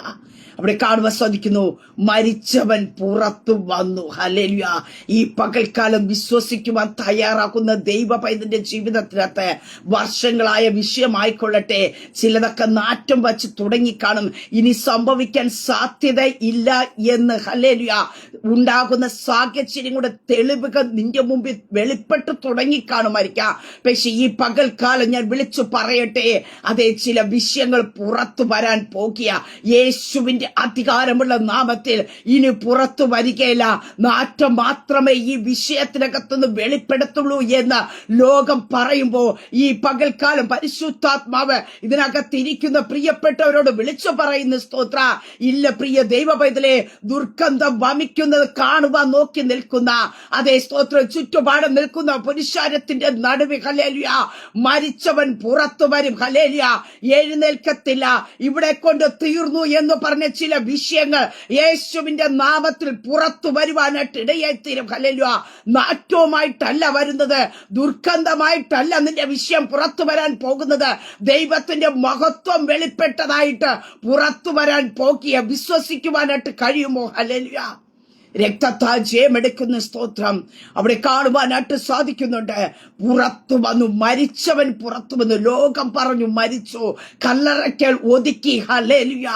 അവിടെ കാണുവാൻ സാധിക്കുന്നു, മരിച്ചവൻ പുറത്തു വന്നു. ഹല്ലേലൂയ. ഈ പകൽക്കാലം വിശ്വസിക്കുവാൻ തയ്യാറാക്കുന്ന ദൈവ പൈതന്റെ ജീവിതത്തിനകത്ത് വർഷങ്ങളായ വിഷയമായിക്കൊള്ളട്ടെ, ചിലതൊക്കെ നാറ്റം വച്ച് തുടങ്ങിക്കാണും. ഇനി സംഭവിക്കാൻ സാധ്യത ഇല്ല എന്ന് ഹല്ലേലൂയ ഉണ്ടാകുന്ന സാഹചര്യം കൂടെ തെളിവുകൾ നിന്റെ മുമ്പിൽ വെളിപ്പെട്ട് തുടങ്ങിക്കാണുമായിരിക്കാം. പക്ഷെ ഈ പകൽക്കാലം ഞാൻ വിളിച്ചു പറയട്ടെ, അതേ ചില വിഷയങ്ങൾ പുറത്തു വരാൻ പോകുക. യേശുവിന്റെ അധികാരമുള്ള നാമത്തിൽ ഇനി പുറത്തു വരികയില്ല. നാറ്റം മാത്രമേ ഈ വിഷയത്തിനകത്തുനിന്ന് വെളിപ്പെടുത്തുള്ളൂ എന്ന് ലോകം പറയുമ്പോ ഈ പകൽക്കാലം പരിശുദ്ധാത്മാവ് ഇതിനകത്തിരിക്കുന്ന പ്രിയപ്പെട്ടവരോട് വിളിച്ചു പറയുന്ന സ്തോത്ര, ഇല്ല പ്രിയ ദൈവ പൈതലേ, ദുർഗന്ധം വമിക്കുന്നത് കാണുവാൻ നോക്കി നിൽക്കുന്ന അതേ സ്തോത്രം ചുറ്റുപാടും നിൽക്കുന്ന പുരുഷാരത്തിന്റെ നടുവിൽ ഹല്ലേലൂയ മരിച്ചവൻ പുറത്തു വരും. ഹല്ലേലൂയ. എഴുന്നേൽക്കത്തില്ല, ഇവിടെ കൊണ്ട് തീർന്നു എന്ന് പറഞ്ഞ ചില വിഷയങ്ങൾ യേശുവിന്റെ നാമത്തിൽ പുറത്തു വരുവാനായിട്ട് ഇടയായിത്തീരും. ഹല്ലേലൂയ. നാറ്റവുമായിട്ടല്ല വരുന്നത്, ദുർഗന്ധമായിട്ടല്ല നിന്റെ വിഷയം പുറത്തു വരാൻ പോകുന്നത്. ദൈവത്തിന്റെ മഹത്വം വെളിപ്പെട്ടതായിട്ട് പുറത്തു വരാൻ പോകിയ വിശ്വസിക്കുവാനായിട്ട് കഴിയുമോ? ഹല്ലേലൂയ. രക്തത്താൽ ജയമെടുക്കുന്ന സ്തോത്രം അവിടെ കാണുവാനായിട്ട് സാധിക്കുന്നുണ്ട്. പുറത്തു വന്നു, മരിച്ചവൻ പുറത്തു വന്നു. ലോകം പറഞ്ഞു മരിച്ചു, കല്ലറയ്ക്കൽ ഒതുക്കി. ഹല്ലേലൂയ.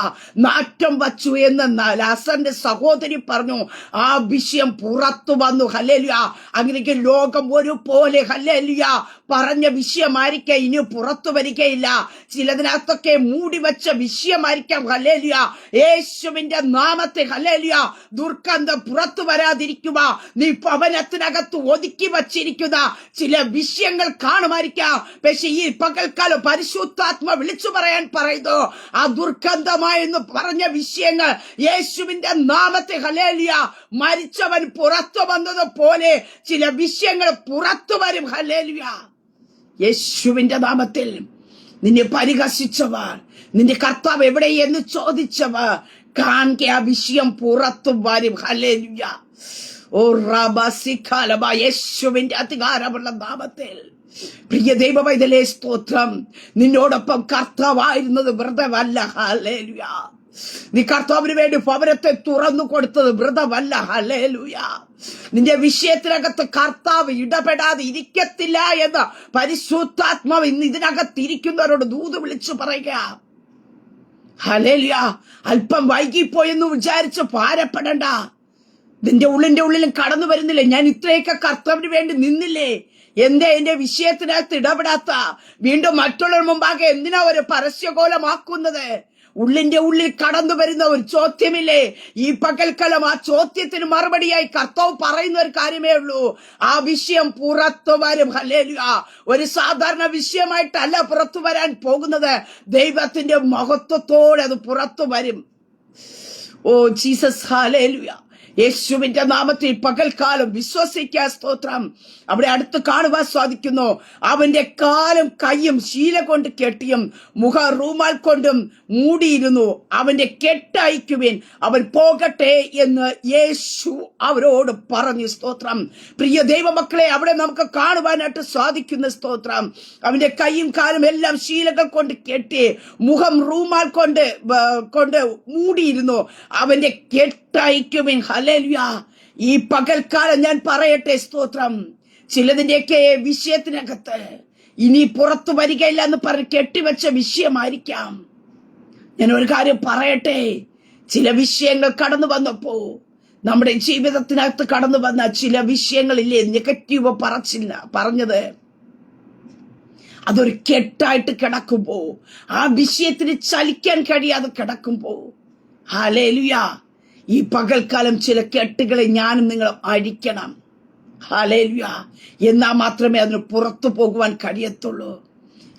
നാറ്റം വച്ചു എന്ന് ലാസറിന്റെ സഹോദരി പറഞ്ഞു. ആ വിഷയം പുറത്തു വന്നു. ഹല്ലേലൂയ. അങ്ങനെയൊക്കെ ലോകം ഒരുപോലെ ഹല്ലേലൂയ പറഞ്ഞ വിഷയമായിരിക്കാം ഇനി പുറത്തു വരികയില്ല. ചിലതിനകത്തൊക്കെ മൂടിവെച്ച വിഷയമായിരിക്കാം. ഹല്ലേലൂയ. യേശുവിന്റെ നാമത്തെ ഹല്ലേലൂയ ദുർഗന്ധം പുറത്തു വരാതിരിക്കുക. നീ ഭവനത്തിനകത്ത് ഒതുക്കി വച്ചിരിക്കുന്ന ചില വിഷയങ്ങൾ കാണുമായിരിക്കാം. പക്ഷെ ഈ പകൽക്കാലം പരിശുദ്ധാത്മ വിളിച്ചു പറയാൻ പറയുന്നു, ആ ദുർഗന്ധമായെന്ന് പറഞ്ഞ വിഷയങ്ങൾ യേശുവിന്റെ നാമത്തെ ഹല്ലേലൂയ മരിച്ചവൻ പുറത്തു വന്നതുപോലെ ചില വിഷയങ്ങൾ പുറത്തു വരും. ഹല്ലേലൂയ. യേശുവിന്റെ നാമത്തിൽ നിന്നെ പരിഹസിച്ചവർ, നിന്റെ കർത്താവ് എവിടെയെന്ന് ചോദിച്ചവർ കാണെ ആ വിഷയം പുറത്തു വരും. ഹല്ലേലൂയ. ഓ റബസിഖലബ യേശുവിന്റെ അധികാരമുള്ള നാമത്തിൽ പ്രിയ ദൈവമൈതലേ സ്തോത്രം. നിന്നോടൊപ്പം കർത്താവായിരുന്നത് വ്രതമല്ല. ഹല്ലേലൂയ. നീ കർത്താവിന് വേണ്ടി ഭവനത്തെ തുറന്നു കൊടുത്തത് വ്രതമല്ല. ഹല്ലേലൂയ. നിന്റെ വിഷയത്തിനകത്ത് കർത്താവ് ഇടപെടാതെ ഇരിക്കത്തില്ല എന്ന് പരിശുദ്ധാത്മാവ് ഇന്ന് ഇതിനകത്ത് ഇരിക്കുന്നവരോട് ദൂത് വിളിച്ചു പറയുക. ഹല്ലേലൂയ. അല്പം വൈകിപ്പോയെന്ന് വിചാരിച്ച് ഭാരപ്പെടണ്ട. നിന്റെ ഉള്ളിലും കടന്നു വരുന്നില്ലേ, ഞാൻ ഇത്രയൊക്കെ കർത്താവിന് വേണ്ടി നിന്നില്ലേ, എന്തേ എന്റെ വിഷയത്തിനകത്ത് ഇടപെടാത്ത? വീണ്ടും മറ്റുള്ളവർ മുമ്പാകെ എന്തിനാ ഒരു പരസ്യകോലമാക്കുന്നത്? ഉള്ളിൽ കടന്നു വരുന്ന ഒരു ചോദ്യമില്ലേ? ഈ പകൽക്കാലം ആ ചോദ്യത്തിന് മറുപടിയായി കർത്താവ് പറയുന്ന ഒരു കാര്യമേ ഉള്ളൂ. ആ വിഷയം പുറത്തു വരും. ഹല്ലേലൂയ. ഒരു സാധാരണ വിഷയമായിട്ടല്ല പുറത്തു വരാൻ പോകുന്നത്. ദൈവത്തിന്റെ മഹത്വത്തോടെ അത് പുറത്തു വരും. Oh Jesus. ഹല്ലേലൂയ. യേശുവിന്റെ നാമത്തിൽ പകൽക്കാലം വിശ്വസിക്കാൻ സ്തോത്രം. അവിടെ അടുത്ത് കാണുവാൻ സാധിക്കുന്നു, അവന്റെ കാലും കൈയും ശീല കൊണ്ട് കെട്ടിയും മുഖ റൂമാൽ കൊണ്ടും മൂടിയിരുന്നു. അവന്റെ കെട്ടയക്കുവിൻ, അവൻ പോകട്ടെ എന്ന് യേശു അവരോട് പറഞ്ഞു. സ്തോത്രം. പ്രിയ ദൈവമക്കളെ, അവിടെ നമുക്ക് കാണുവാനായിട്ട് സാധിക്കുന്ന സ്തോത്രം. അവന്റെ കൈയും കാലും എല്ലാം ശീലകൾ കൊണ്ട് കെട്ടി മുഖം റൂമാൽ കൊണ്ട് മൂടിയിരുന്നു. അവന്റെ കെട്ടയക്കുവിൻ. ഹല്ലേലൂയ. ഈ പകൽക്കാലം ഞാൻ പറയട്ടെ സ്തോത്രം, ചിലതിന്റെയൊക്കെ വിഷയത്തിനകത്ത് ഇനി പുറത്തു വരികയില്ല എന്ന് പറഞ്ഞ് കെട്ടിവെച്ച വിഷയമായിരിക്കാം. ഞാൻ ഒരു കാര്യം പറയട്ടെ, ചില വിഷയങ്ങൾ കടന്നു വന്നപ്പോ നമ്മുടെ ജീവിതത്തിനകത്ത് കടന്നു വന്ന ചില വിഷയങ്ങളില്ലേ, നെഗറ്റീവ് പറഞ്ഞത് അതൊരു കെട്ടായിട്ട് കിടക്കുമ്പോ, ആ വിഷയത്തിന് ചലിക്കാൻ കഴിയാതെ കിടക്കുമ്പോ, ഹല്ലേലൂയ, ഈ പകൽക്കാലം ചില കെട്ടുകളെ ഞാനും നിങ്ങളും അഴിക്കണം. ഹല്ലേലൂയ. എന്നാൽ മാത്രമേ അതിന് പുറത്തു പോകുവാൻ കഴിയത്തുള്ളൂ.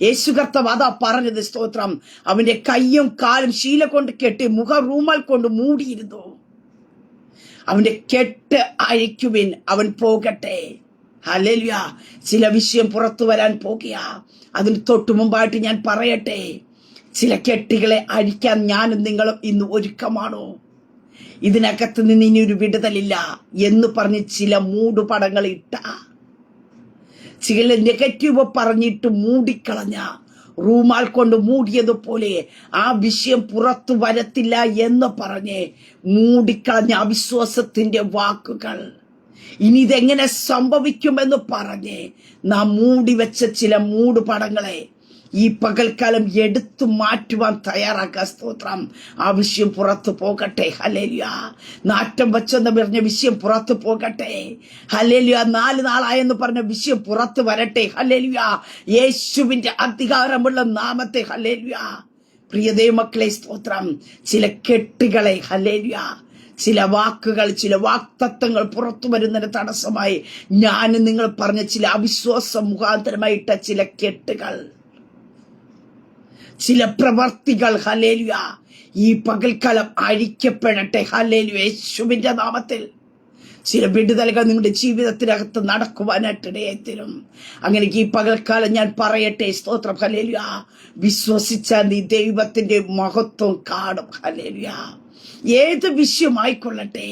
യേശു കർത്താവ് അതാ പറഞ്ഞത്. സ്തോത്രം. അവന്റെ കൈയും കാലും ശീല കൊണ്ട് കെട്ടി മുഖ റൂമാൽ കൊണ്ട് മൂടിയിരുന്നു. അവന്റെ കെട്ട് അഴിക്കുവിൻ, അവൻ പോകട്ടെ. ഹല്ലേലൂയ. ചില വിഷയം പുറത്തു വരാൻ പോകുക. അതിന് തൊട്ടു മുമ്പായിട്ട് ഞാൻ പറയട്ടെ, ചില കെട്ടുകളെ അഴിക്കാൻ ഞാനും നിങ്ങളും ഇന്ന് ഒരുക്കമാണോ? ഇതിനകത്ത് നിന്ന് ഇനി ഒരു വിടുതലില്ല എന്ന് പറഞ്ഞ് ചില മൂടുപടങ്ങൾ ഇട്ട, ചില നെഗറ്റീവ് പറഞ്ഞിട്ട് മൂടിക്കളഞ്ഞ, റൂമാൽ കൊണ്ട് മൂടിയതുപോലെ ആ വിഷയം പുറത്തു വരത്തില്ല എന്ന് പറഞ്ഞ് മൂടിക്കളഞ്ഞ അവിശ്വാസത്തിന്റെ വാക്കുകൾ, ഇനി ഇതെങ്ങനെ സംഭവിക്കുമെന്ന് പറഞ്ഞ് നാം മൂടിവെച്ച ചില മൂടുപടങ്ങളെ ഈ പകൽക്കാലം എടുത്തു മാറ്റുവാൻ തയ്യാറാക്കുക. സ്തോത്രം. ആ വിഷയം പുറത്തു പോകട്ടെ. ഹല്ലേലൂയ. നാറ്റം വെച്ചെന്ന് പറഞ്ഞ വിഷയം പുറത്തു പോകട്ടെ. ഹല്ലേലൂയ. 4 നാളായെന്ന് പറഞ്ഞ വിഷയം പുറത്തു വരട്ടെ. ഹല്ലേലൂയ. യേശുവിന്റെ അധികാരമുള്ള നാമത്തെ ഹല്ലേലൂയ. പ്രിയ ദൈവമക്കളെ സ്തോത്രം. ചില കെട്ടുകളെ ഹല്ലേലൂയ, ചില വാക്കുകൾ, ചില വാക്തത്വങ്ങൾ പുറത്തു വരുന്നതിന് തടസ്സമായി ഞാൻ നിങ്ങൾ പറഞ്ഞ ചില അവിശ്വാസം മുഖാന്തരമായിട്ട ചില കെട്ടുകൾ, ചില പ്രവർത്തികൾ ഹല്ലേലൂയ ഈ പകൽക്കാലം അഴിക്കപ്പെടട്ടെ. ഹല്ലേലൂയ. യേശുവിന്റെ നാമത്തിൽ ചില വിടുതലുകൾ നിങ്ങളുടെ ജീവിതത്തിനകത്ത് നടക്കുവാനായിട്ടിടയത്തിലും. അങ്ങനെ ഈ പകൽക്കാലം ഞാൻ പറയട്ടെ സ്തോത്രം. ഹല്ലേലൂയ. വിശ്വസിച്ചാൽ നീ ദൈവത്തിന്റെ മഹത്വം കാണും. ഹല്ലേലൂയ. ഏത് വിഷയമായിക്കൊള്ളട്ടെ,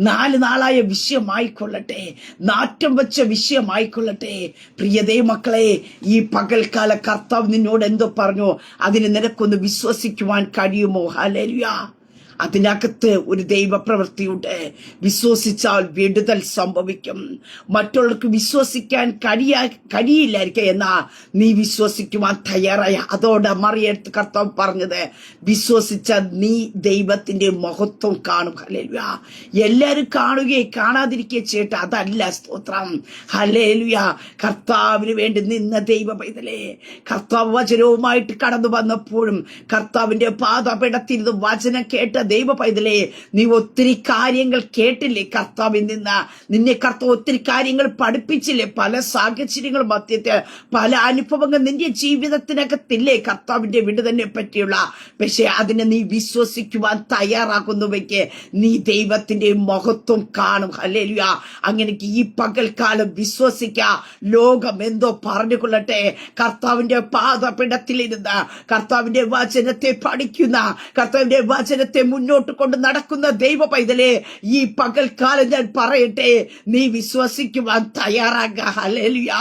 4 നാളായ വിഷയമായിക്കൊള്ളട്ടെ, നാറ്റം വെച്ച വിഷയമായിക്കൊള്ളട്ടെ, പ്രിയ ദൈവമക്കളെ, ഈ പകൽക്കാല കർത്താവ് നിന്നോട് എന്തോ പറഞ്ഞു, അതിന് നിനക്കൊന്ന് വിശ്വസിക്കുവാൻ കഴിയുമോ? ഹല്ലേലൂയ. അതിനകത്ത് ഒരു ദൈവപ്രവൃത്തിയുണ്ട്. വിശ്വസിച്ചാൽ വിടുതൽ സംഭവിക്കും. മറ്റുള്ളവർക്ക് വിശ്വസിക്കാൻ കഴിയില്ലായിരിക്കും, എന്നാ നീ വിശ്വസിക്കുവാൻ തയ്യാറായ അതോടെ മറിയത്ത് കർത്താവ് പറഞ്ഞത്, വിശ്വസിച്ച നീ ദൈവത്തിന്റെ മഹത്വം കാണും. ഹല്ലേലൂയ. എല്ലാവരും കാണുകയും കാണാതിരിക്കുകയും ചെയ്തിട്ട് അതല്ല. സ്തോത്രം. ഹല്ലേലൂയ. കർത്താവിന് വേണ്ടി നിന്ന ദൈവ പൈതലേ, കർത്താവ് വചനവുമായിട്ട് കടന്നു വന്നപ്പോഴും കർത്താവിന്റെ പാദപീഠത്തിരുന്ന് വചനം കേട്ട ദൈവ പൈതലേ, നീ ഒത്തിരി കാര്യങ്ങൾ കേട്ടില്ലേ? കർത്താവിൽ നിന്ന് നിന്നെ കർത്താവ് ഒത്തിരി കാര്യങ്ങൾ പഠിപ്പിച്ചില്ലേ? പല സാഹചര്യങ്ങൾ മധ്യത്തിൽ പല അനുഭവങ്ങൾ നിന്റെ ജീവിതത്തിനകത്തില്ലേ കർത്താവിന്റെ വിടുതലിനെ പറ്റിയുള്ള? പക്ഷെ അതിനെ നീ വിശ്വസിക്കുവാൻ തയ്യാറാകുന്നുവെങ്കിൽ നീ ദൈവത്തിന്റെ മഹത്വം കാണും. ഹല്ലേലൂയ. അങ്ങനെ ഈ പകൽക്കാലം വിശ്വസിക്ക. ലോകം എന്തോ പറഞ്ഞുകൊള്ളട്ടെ, കർത്താവിന്റെ പാദപീഠത്തിലിരുന്ന് കർത്താവിന്റെ വചനത്തെ പഠിക്കുന്ന, കർത്താവിന്റെ വചനത്തെ മുന്നോട്ട് കൊണ്ട് നടക്കുന്ന ദൈവ പൈതലേ, ഈ പകൽക്കാലം ഞാൻ പറയട്ടെ, നീ വിശ്വസിക്കുവാൻ തയ്യാറാകുക. ഹല്ലേലൂയ.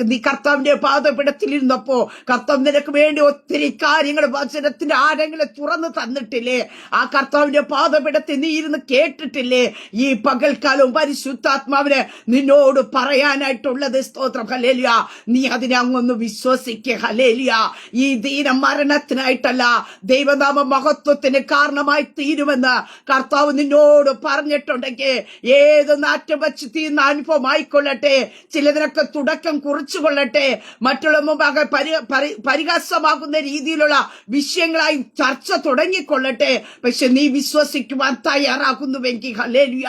നീ കർത്താവിന്റെ പാദപീഠത്തിലിരുന്നപ്പോ കർത്താവ് നിനക്ക് വേണ്ടി ഒത്തിരി കാര്യങ്ങൾ വചനത്തിന്റെ ആഴങ്ങളെ തുറന്നു തന്നിട്ടില്ലേ? ആ കർത്താവിന്റെ പാദപീഠത്തിൽ നീ ഇരുന്ന് കേട്ടിട്ടില്ലേ? ഈ പകൽക്കാലവും പരിശുദ്ധാത്മാവിന് നിന്നോട് പറയാനായിട്ടുള്ളത്. സ്തോത്രം. ഹല്ലേലൂയ. നീ അതിനെ അങ്ങൊന്ന് വിശ്വസിക്കുക. ഹല്ലേലൂയ. ഈ ദീന മരണത്തിനായിട്ടല്ല, ദൈവനാമ മഹത്വത്തിന് കാരണമായി തീരുമെന്ന് കർത്താവ് നിന്നോട് പറഞ്ഞിട്ടുണ്ടെങ്കിൽ ഏത് നാറ്റം വച്ച് തീർന്ന അനുഭവം ആയിക്കൊള്ളട്ടെ, ചിലതിനൊക്കെ തുടക്കം കുറിച്ചുകൊള്ളട്ടെ, മറ്റുള്ള മുമ്പാകെ പരിഹാസമാകുന്ന രീതിയിലുള്ള വിഷയങ്ങളായി ചർച്ച തുടങ്ങിക്കൊള്ളട്ടെ, പക്ഷെ നീ വിശ്വസിക്കുവാൻ തയ്യാറാകുന്നുവെങ്കിൽ ഹല്ലേലൂയ.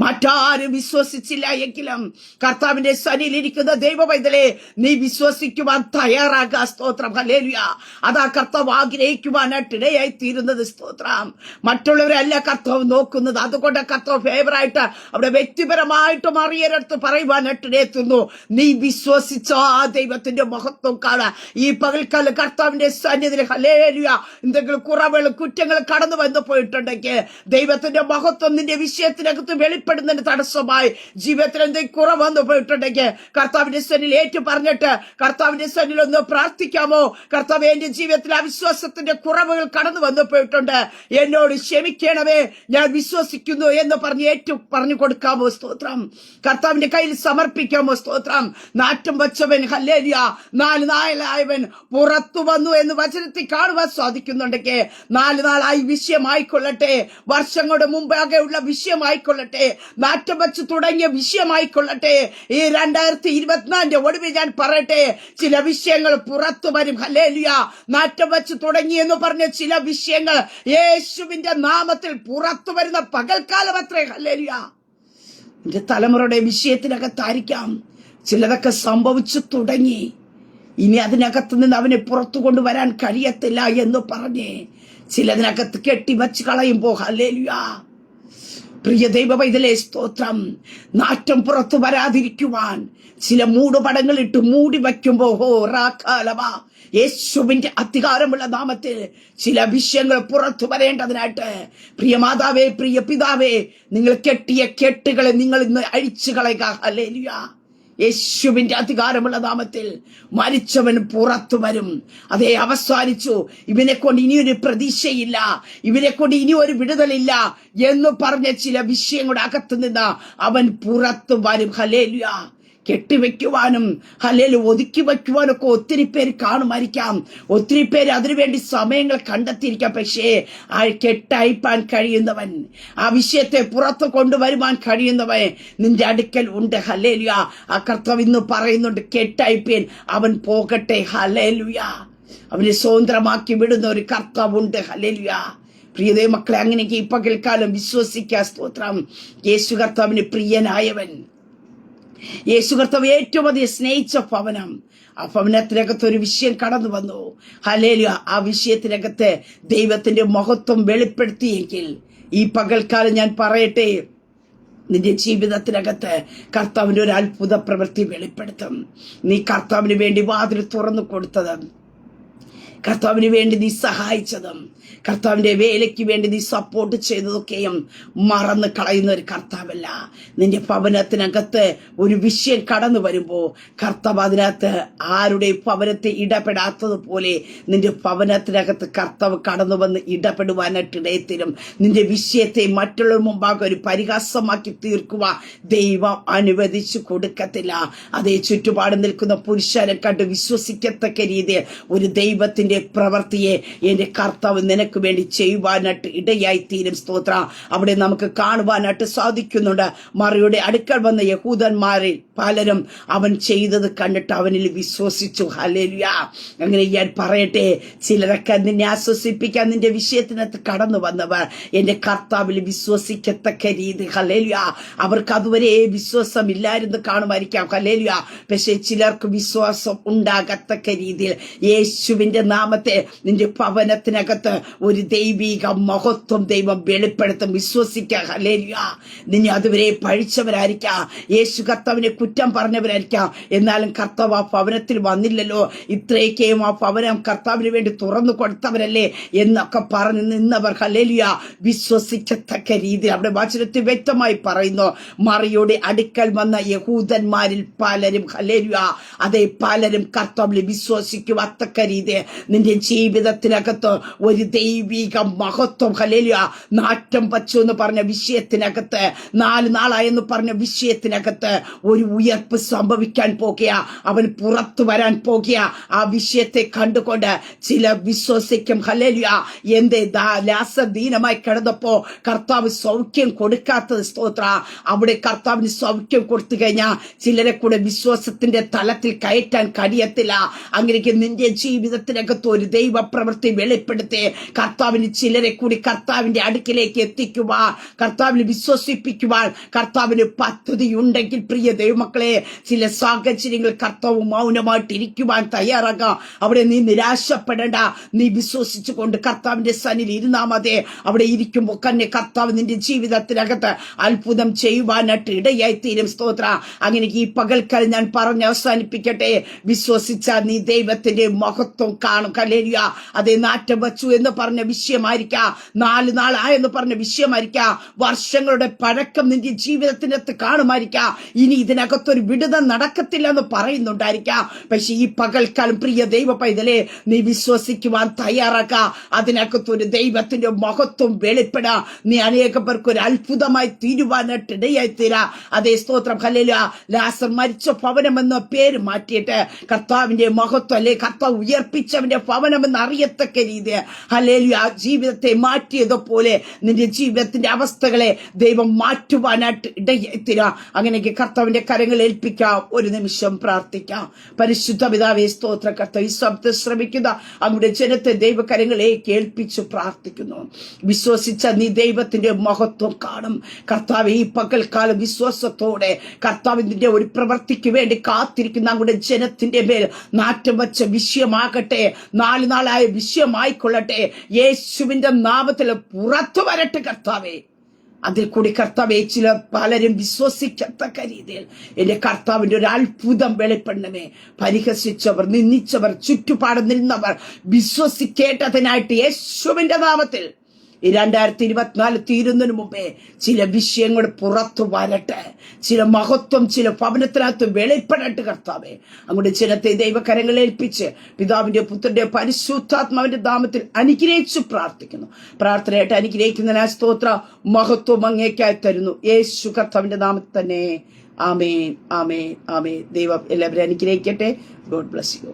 മറ്റാരും വിശ്വസിച്ചില്ല എങ്കിലും കർത്താവിന്റെ സന്നിധിയിലിരിക്കുന്ന ദൈവ പൈതലേ, നീ വിശ്വസിക്കുവാൻ തയ്യാറാകുക. സ്തോത്രം. ഹല്ലേലൂയ. അതാ കർത്താവ് ആഗ്രഹിക്കുവാനായിട്ട് ഇടയായി തീരുന്നത്. സ്തോത്രം. മറ്റുള്ളവരല്ല കർത്താവ് നോക്കുന്നത്. അതുകൊണ്ട് കർത്താവ് ഫേവറായിട്ട് അവിടെ വ്യക്തിപരമായിട്ട് മറിയരടുത്ത് പറയുവാനായിട്ട് ഇടയെത്തുന്നു. നീ വിശ്വസിച്ച ആ ദൈവത്തിന്റെ മഹത്വം കാണാൻ ഈ പകൽക്കാലം കർത്താവിന്റെ സന്നിധിയിൽ ഹല്ലേലൂയ എന്തെങ്കിലും കുറവുകളും കുറ്റങ്ങളും കടന്നു വന്നു പോയിട്ടുണ്ടെങ്കിൽ ദൈവത്തിന്റെ മഹത്വം നിന്റെ വിഷയത്തിനകത്ത് വെളിപ്പെടുന്നതിന് തടസ്സമായി ജീവിതത്തിൽ എന്തെങ്കിലും കുറവ് വന്നു പോയിട്ടുണ്ടെങ്കിൽ കർത്താവിന്റെ സന്നിധിയിൽ ഏറ്റു പറഞ്ഞിട്ട് കർത്താവിന്റെ സന്നിധിയിൽ ഒന്ന് പ്രാർത്ഥിക്കാമോ? കർത്താവ്, എന്റെ ജീവിതത്തിൽ അവിശ്വാസത്തിന്റെ കുറവുകൾ കടന്നു വന്നു പോയിട്ടുണ്ട്, എന്നോട് ക്ഷമിക്കണമേ, ഞാൻ വിശ്വസിക്കുന്നു എന്ന് പറഞ്ഞ് പറഞ്ഞു കൊടുക്കാമോ? സ്തോത്രം. കർത്താവിന്റെ കയ്യിൽ സമർപ്പിക്കാമോ? സ്തോത്രം. നാറ്റം വച്ചവൻ, ഹല്ലേലൂയ, 4 നാളായവൻ പുറത്തു വന്നു എന്ന് വചനത്തിൽ കാണുവാൻ സാധിക്കുന്നുണ്ടെങ്കിൽ 4 നാളായി വിഷയമായിക്കൊള്ളട്ടെ, വർഷങ്ങളുടെ മുമ്പാകെയുള്ള വിഷയമായിക്കൊള്ളട്ടെ, നാറ്റം വച്ച് തുടങ്ങിയ വിഷയമായിക്കൊള്ളട്ടെ, ഈ 2024 ഒടുവിൽ ഞാൻ പറയട്ടെ, ചില വിഷയങ്ങൾ പുറത്തു വരും. ഹല്ലേലൂയ. നാറ്റം വച്ച് തുടങ്ങി എന്ന് പറഞ്ഞ ചില വിഷയങ്ങൾ യേശുവിന്റെ നാമത്തിൽ പുറത്തു വരുന്ന പകൽക്കാലം അത്രേ. ഹല്ലേലൂയ. എന്റെ തലമുറയുടെ വിഷയത്തിനകത്തായിരിക്കാം ചിലതൊക്കെ സംഭവിച്ചു തുടങ്ങി. ഇനി അതിനകത്ത് നിന്ന് അവനെ പുറത്തു കൊണ്ടുവരാൻ കഴിയത്തില്ല എന്ന് പറഞ്ഞ് ചിലതിനകത്ത് കെട്ടിവച്ച് കളയുമ്പോ ഹല്ലേലൂയ. പ്രിയ ദൈവ പൈതലേ, സ്തോത്രം. നാറ്റം പുറത്തു വരാതിരിക്കുവാൻ ചില മൂടുപടങ്ങൾ ഇട്ട് മൂടി വയ്ക്കുമ്പോ യേശുവിന്റെ അധികാരമുള്ള നാമത്തിൽ ചില വിഷയങ്ങൾ പുറത്തു വരേണ്ടതിനായിട്ട് പ്രിയ മാതാവേ, പ്രിയ പിതാവേ, നിങ്ങൾ കെട്ടിയ കെട്ടുകളെ നിങ്ങൾ ഇന്ന് അഴിച്ചു കളയുക. ഹല്ലേലൂയ. യേശുവിന്റെ അധികാരമുള്ള നാമത്തിൽ മരിച്ചവൻ പുറത്തു വരും. അതേ, അവസാനിച്ചു, ഇവനെ കൊണ്ട് ഇനിയൊരു പ്രതീക്ഷയില്ല, ഇവനെ കൊണ്ട് ഇനി ഒരു വിടുതലില്ല എന്ന് പറഞ്ഞ ചില വിഷയങ്ങളുടെ അകത്ത് നിന്ന് അവൻ പുറത്തു വരും. ഹല്ലേലൂയ. കെട്ടിവെക്കുവാനും ഹല്ലേലൂയ ഒതുക്കി വയ്ക്കുവാനൊക്കെ ഒത്തിരി പേര് കാണുമായിരിക്കാം, ഒത്തിരി പേര് അതിനുവേണ്ടി സമയങ്ങൾ കണ്ടെത്തിയിരിക്കാം. പക്ഷേ ആ കെട്ടയപ്പാൻ കഴിയുന്നവൻ, ആ വിഷയത്തെ പുറത്ത് കൊണ്ടുവരുവാൻ കഴിയുന്നവൻ നിന്റെ അടുക്കൽ ഉണ്ട്. ഹല്ലേലൂയ. ആ കർത്താവ് ഇന്ന് പറയുന്നുണ്ട്, കെട്ടയപ്പേൻ, അവൻ പോകട്ടെ. ഹല്ലേലൂയ. അവനെ സ്വതന്ത്രമാക്കി വിടുന്ന ഒരു കർത്താവുണ്ട്. ഹല്ലേലൂയ. പ്രിയതേ മക്കളെ, അങ്ങനെയൊക്കെ ഈ പകൽക്കാലം വിശ്വസിക്കുക. സ്തോത്രം. യേശു കർത്താവിന് പ്രിയനായവൻ, യേശു കർത്താവ് ഏറ്റവും അധികം സ്നേഹിച്ച ഭവനം, ആ ഭവനത്തിനകത്ത് ഒരു വിഷയം കടന്നു വന്നു. ഹല്ലേലൂയ. ആ വിഷയത്തിനകത്ത് ദൈവത്തിന്റെ മഹത്വം വെളിപ്പെടുത്തിയെങ്കിൽ ഈ പകൽക്കാലം ഞാൻ പറയട്ടെ, നിന്റെ ജീവിതത്തിനകത്ത് കർത്താവിന്റെ ഒരു അത്ഭുത പ്രവൃത്തി വെളിപ്പെടുത്തും. നീ കർത്താവിന് വേണ്ടി വാതിൽ തുറന്നു കൊടുത്തത് കർത്താവിന് വേണ്ടി നീ സഹായിച്ചതും കർത്താവിന്റെ വേലയ്ക്ക് വേണ്ടി നീ സപ്പോർട്ട് ചെയ്തതൊക്കെയും മറന്ന് കളയുന്ന ഒരു കർത്താവല്ല. നിന്റെ ഭവനത്തിനകത്ത് ഒരു വിഷയം കടന്നു വരുമ്പോ കർത്താവ് അതിനകത്ത് ആരുടെ ഭവനത്തെ ഇടപെടാത്തതുപോലെ നിന്റെ ഭവനത്തിനകത്ത് കർത്താവ് കടന്നു വന്ന് ഇടപെടുവാനായിട്ട് ഇടയത്തിലും നിന്റെ വിഷയത്തെ മറ്റുള്ളവർ മുമ്പാകെ ഒരു പരിഹാസമാക്കി തീർക്കുവാൻ ദൈവം അനുവദിച്ചു കൊടുക്കത്തില്ല. അതേ ചുറ്റുപാട് നിൽക്കുന്ന പുരുഷനെ കണ്ട് വിശ്വസിക്കത്തക്ക രീതിയിൽ ഒരു ദൈവത്തിന്റെ പ്രവൃത്തിയെ എന്റെ കർത്താവ് നിനക്ക് വേണ്ടി ചെയ്യുവാനായിട്ട് ഇടയായി തീരും. സ്തോത്ര. അവിടെ നമുക്ക് കാണുവാനായിട്ട് സാധിക്കുന്നുണ്ട്. മറിയുടെ അടുക്കൽ വന്ന യഹൂദന്മാരിൽ പലരും അവൻ ചെയ്തത് കണ്ടിട്ട് അവനിൽ വിശ്വസിച്ചു. ഹല്ലേലൂയ. അങ്ങനെ ഞാൻ പറയട്ടെ, ചിലരൊക്കെ നിന്നെ ആശ്വസിപ്പിക്കാൻ നിന്റെ വിഷയത്തിനകത്ത് കടന്നു വന്നവർ എന്റെ കർത്താവിൽ വിശ്വസിക്കത്തക്ക രീതി. ഹല്ലേലൂയ. അവർക്ക് അതുവരെ വിശ്വാസമില്ലായിരുന്നു കാണുമായിരിക്കാം. ഹല്ലേലൂയ. പക്ഷെ ചിലർക്ക് വിശ്വാസം ഉണ്ടാകത്തക്ക രീതിയിൽ യേശുവിന്റെ നാമത്തെ നിന്റെ ഭവനത്തിനകത്ത് ഒരു ദൈവിക മഹത്വം ദൈവം വെളിപ്പെടുത്തും. വിശ്വസിക്കുക. ഹല്ലേലൂയ. നിന്നെ അതുവരെ പഴിച്ചവരായിരിക്കാം, യേശു കർത്താവിനെ കുറ്റം പറഞ്ഞവരായിരിക്കാം. എന്നാലും കർത്താവ് ആ ഭവനത്തിൽ വന്നില്ലല്ലോ, ഇത്രയൊക്കെയും ആ ഭവനം കർത്താവിന് വേണ്ടി തുറന്നു കൊടുത്തവരല്ലേ എന്നൊക്കെ പറഞ്ഞു നിന്നവർ ഹല്ലേലൂയ വിശ്വസിക്കത്തക്ക രീതിയിൽ അവിടെ വചനത്തിൽ വ്യക്തമായി പറയുന്നു. മറിയുടെ അടുക്കൽ വന്ന യഹൂദന്മാരിൽ പലരും ഹല്ലേലൂയ അതേ പലരും കർത്താവിൽ വിശ്വസിക്കുവത്തക്ക രീതി നിന്റെ ജീവിതത്തിനകത്ത് ഒരു ദൈവിക മഹത്വം ഹല്ലേലൂയ നാറ്റം വച്ചു എന്ന് പറഞ്ഞ വിഷയത്തിനകത്ത് 4 നാളായെന്ന് പറഞ്ഞ വിഷയത്തിനകത്ത് ഒരു ഉയർപ്പ് സംഭവിക്കാൻ പോകുക. അവൻ പുറത്തു വരാൻ പോകുക. ആ വിഷയത്തെ കണ്ടുകൊണ്ട് ചിലർ വിശ്വസിക്കും. ഹല്ലേലൂയ. എന്തേ ലാസദീനമായി കിടന്നപ്പോ കർത്താവ് സൗഖ്യം കൊടുക്കാത്തത്. സ്തോത്ര. അവിടെ കർത്താവിന് സൗഖ്യം കൊടുത്തു കഴിഞ്ഞാൽ ചിലരെ കൂടെ വിശ്വാസത്തിന്റെ തലത്തിൽ കയറ്റാൻ കഴിയത്തില്ല. അങ്ങനെയൊക്കെ നിന്റെ ജീവിതത്തിനകത്ത് ഒരു ദൈവ പ്രവൃത്തി വെളിപ്പെടുത്തി കർത്താവിന് ചിലരെ കൂടി കർത്താവിന്റെ അടുക്കിലേക്ക് എത്തിക്കുവാൻ, കർത്താവിന് വിശ്വസിപ്പിക്കുവാൻ കർത്താവിന് പദ്ധതി ഉണ്ടെങ്കിൽ പ്രിയ ദൈവമക്കളെ, ചില സാഹചര്യങ്ങൾ കർത്താവ് മൗനമായിട്ട് ഇരിക്കുവാൻ തയ്യാറാകാം. അവിടെ നീ നിരാശപ്പെടേണ്ട. നീ വിശ്വസിച്ചുകൊണ്ട് കർത്താവിന്റെ സന്നിധിയിൽ ഇരുന്നാൽ മതി. അവിടെ ഇരിക്കുമ്പോൾ തന്നെ കർത്താവ് നിന്റെ ജീവിതത്തിനകത്ത് അത്ഭുതം ചെയ്യുവാനായിട്ട് ഇടയായി തീരും. സ്തോത്ര. അങ്ങനെ ഈ പകൽക്കാലം ഞാൻ പറഞ്ഞ് അവസാനിപ്പിക്കട്ടെ. വിശ്വസിച്ച നീ ദൈവത്തിന്റെ മഹത്വം കാണും. ഹല്ലേലൂയ. അതേ നാറ്റം വച്ചു എന്ന് പറഞ്ഞ വിഷയമായിരിക്കാം, 4 നാളായെന്ന് പറഞ്ഞ വിഷയമായിരിക്കാം, വർഷങ്ങളുടെ പഴക്കം നിന്റെ ജീവിതത്തിനകത്ത് കാണുമായിരിക്കാം. ഇനി ഇതിനകത്തൊരു വിടുതൽ നടക്കത്തില്ല എന്ന് പറയുന്നുണ്ടായിരിക്കാം. പക്ഷെ ഈ പകൽക്കാലം പ്രിയ ദൈവ പൈതലേ, നീ വിശ്വസിക്കുവാൻ തയ്യാറാക്കുക. അതിനകത്തൊരു ദൈവത്തിന്റെ മഹത്വം വെളിപ്പെടാ. നീ അനേക പേർക്ക് ഒരു അത്ഭുതമായി തീരുവാനായിട്ട് ഇടയായി തീരാ. അതേ സ്തോത്രം. ഹല്ലേലൂയ. ലാസർ മരിച്ച ഭവനം എന്ന പേര് മാറ്റിയിട്ട് കർത്താവിന്റെ മഹത്വം അല്ലെ കർത്താവ് ഉയർപ്പിച്ചവന്റെ ഭവനമെന്ന് അറിയത്തക്ക രീതി ഹല്ലേലൂയ ജീവിതത്തെ മാറ്റിയതുപോലെ നിന്റെ ജീവിതത്തിന്റെ അവസ്ഥകളെ ദൈവം മാറ്റുവാനായിട്ട് ഇടയെത്തിര. അങ്ങനെയൊക്കെ കർത്താവിന്റെ കരങ്ങൾ ഏൽപ്പിക്കാം. ഒരു നിമിഷം പ്രാർത്ഥിക്കാം. പരിശുദ്ധ പിതാവേ സ്തോത്ര. കർത്താവ് ഈ ശബ്ദം ശ്രമിക്കുന്ന അങ്ങയുടെ ജനത്തെ ദൈവകരങ്ങളെ കേൾപ്പിച്ചു പ്രാർത്ഥിക്കുന്നു. വിശ്വസിച്ച നീ ദൈവത്തിന്റെ മഹത്വം കാണും. കർത്താവ് ഈ പകൽക്കാലം വിശ്വാസത്തോടെ കർത്താവിന്റെ ഒരു പ്രവൃത്തിക്ക് വേണ്ടി കാത്തിരിക്കുന്ന അങ്ങയുടെ ജനത്തിന്റെ മേൽ നാറ്റം വച്ച വിഷയമാകട്ടെ, 4 നാളായ വിഷയമായിക്കൊള്ളട്ടെ. യേശുവിന്റെ നാമത്തിൽ പുറത്തു വരട്ടെ കർത്താവേ. അതിൽ കൂടി കർത്താവേ പലരും വിശ്വസിക്കത്തക്ക രീതിയിൽ എന്റെ കർത്താവിന്റെ ഒരു അത്ഭുതം വെളിപ്പെടണമേ. പരിഹസിച്ചവർ, നിന്ദിച്ചവർ, ചുറ്റുപാട് നിന്നവർ വിശ്വസിക്കേണ്ടതിനായിട്ട് യേശുവിന്റെ നാമത്തിൽ ഈ 2024 തീരുന്നതിന് മുമ്പേ ചില വിഷയങ്ങൾ പുറത്തു വരട്ടെ. ചില മഹത്വം ചില ഭവനത്തിനകത്ത് വെളിപ്പെടട്ടെ കർത്താവേ. അങ്ങോട്ട് ജനത്തെ ദൈവകരങ്ങൾ ഏൽപ്പിച്ച് പിതാവിന്റെ പുത്രന്റെ പരിശുദ്ധാത്മാവിന്റെ നാമത്തിൽ അനുഗ്രഹിച്ചു പ്രാർത്ഥിക്കുന്നു. പ്രാർത്ഥനയായിട്ട് അനുഗ്രഹിക്കുന്നതിനാ സ്തോത്ര. മഹത്വം അങ്ങേക്കായി തരുന്നു യേശു കർത്താവിന്റെ നാമത്തിൽ തന്നെ. ആമേൻ, ആമേൻ, ആമേൻ. ദൈവം എല്ലാവരും അനുഗ്രഹിക്കട്ടെ. God bless you.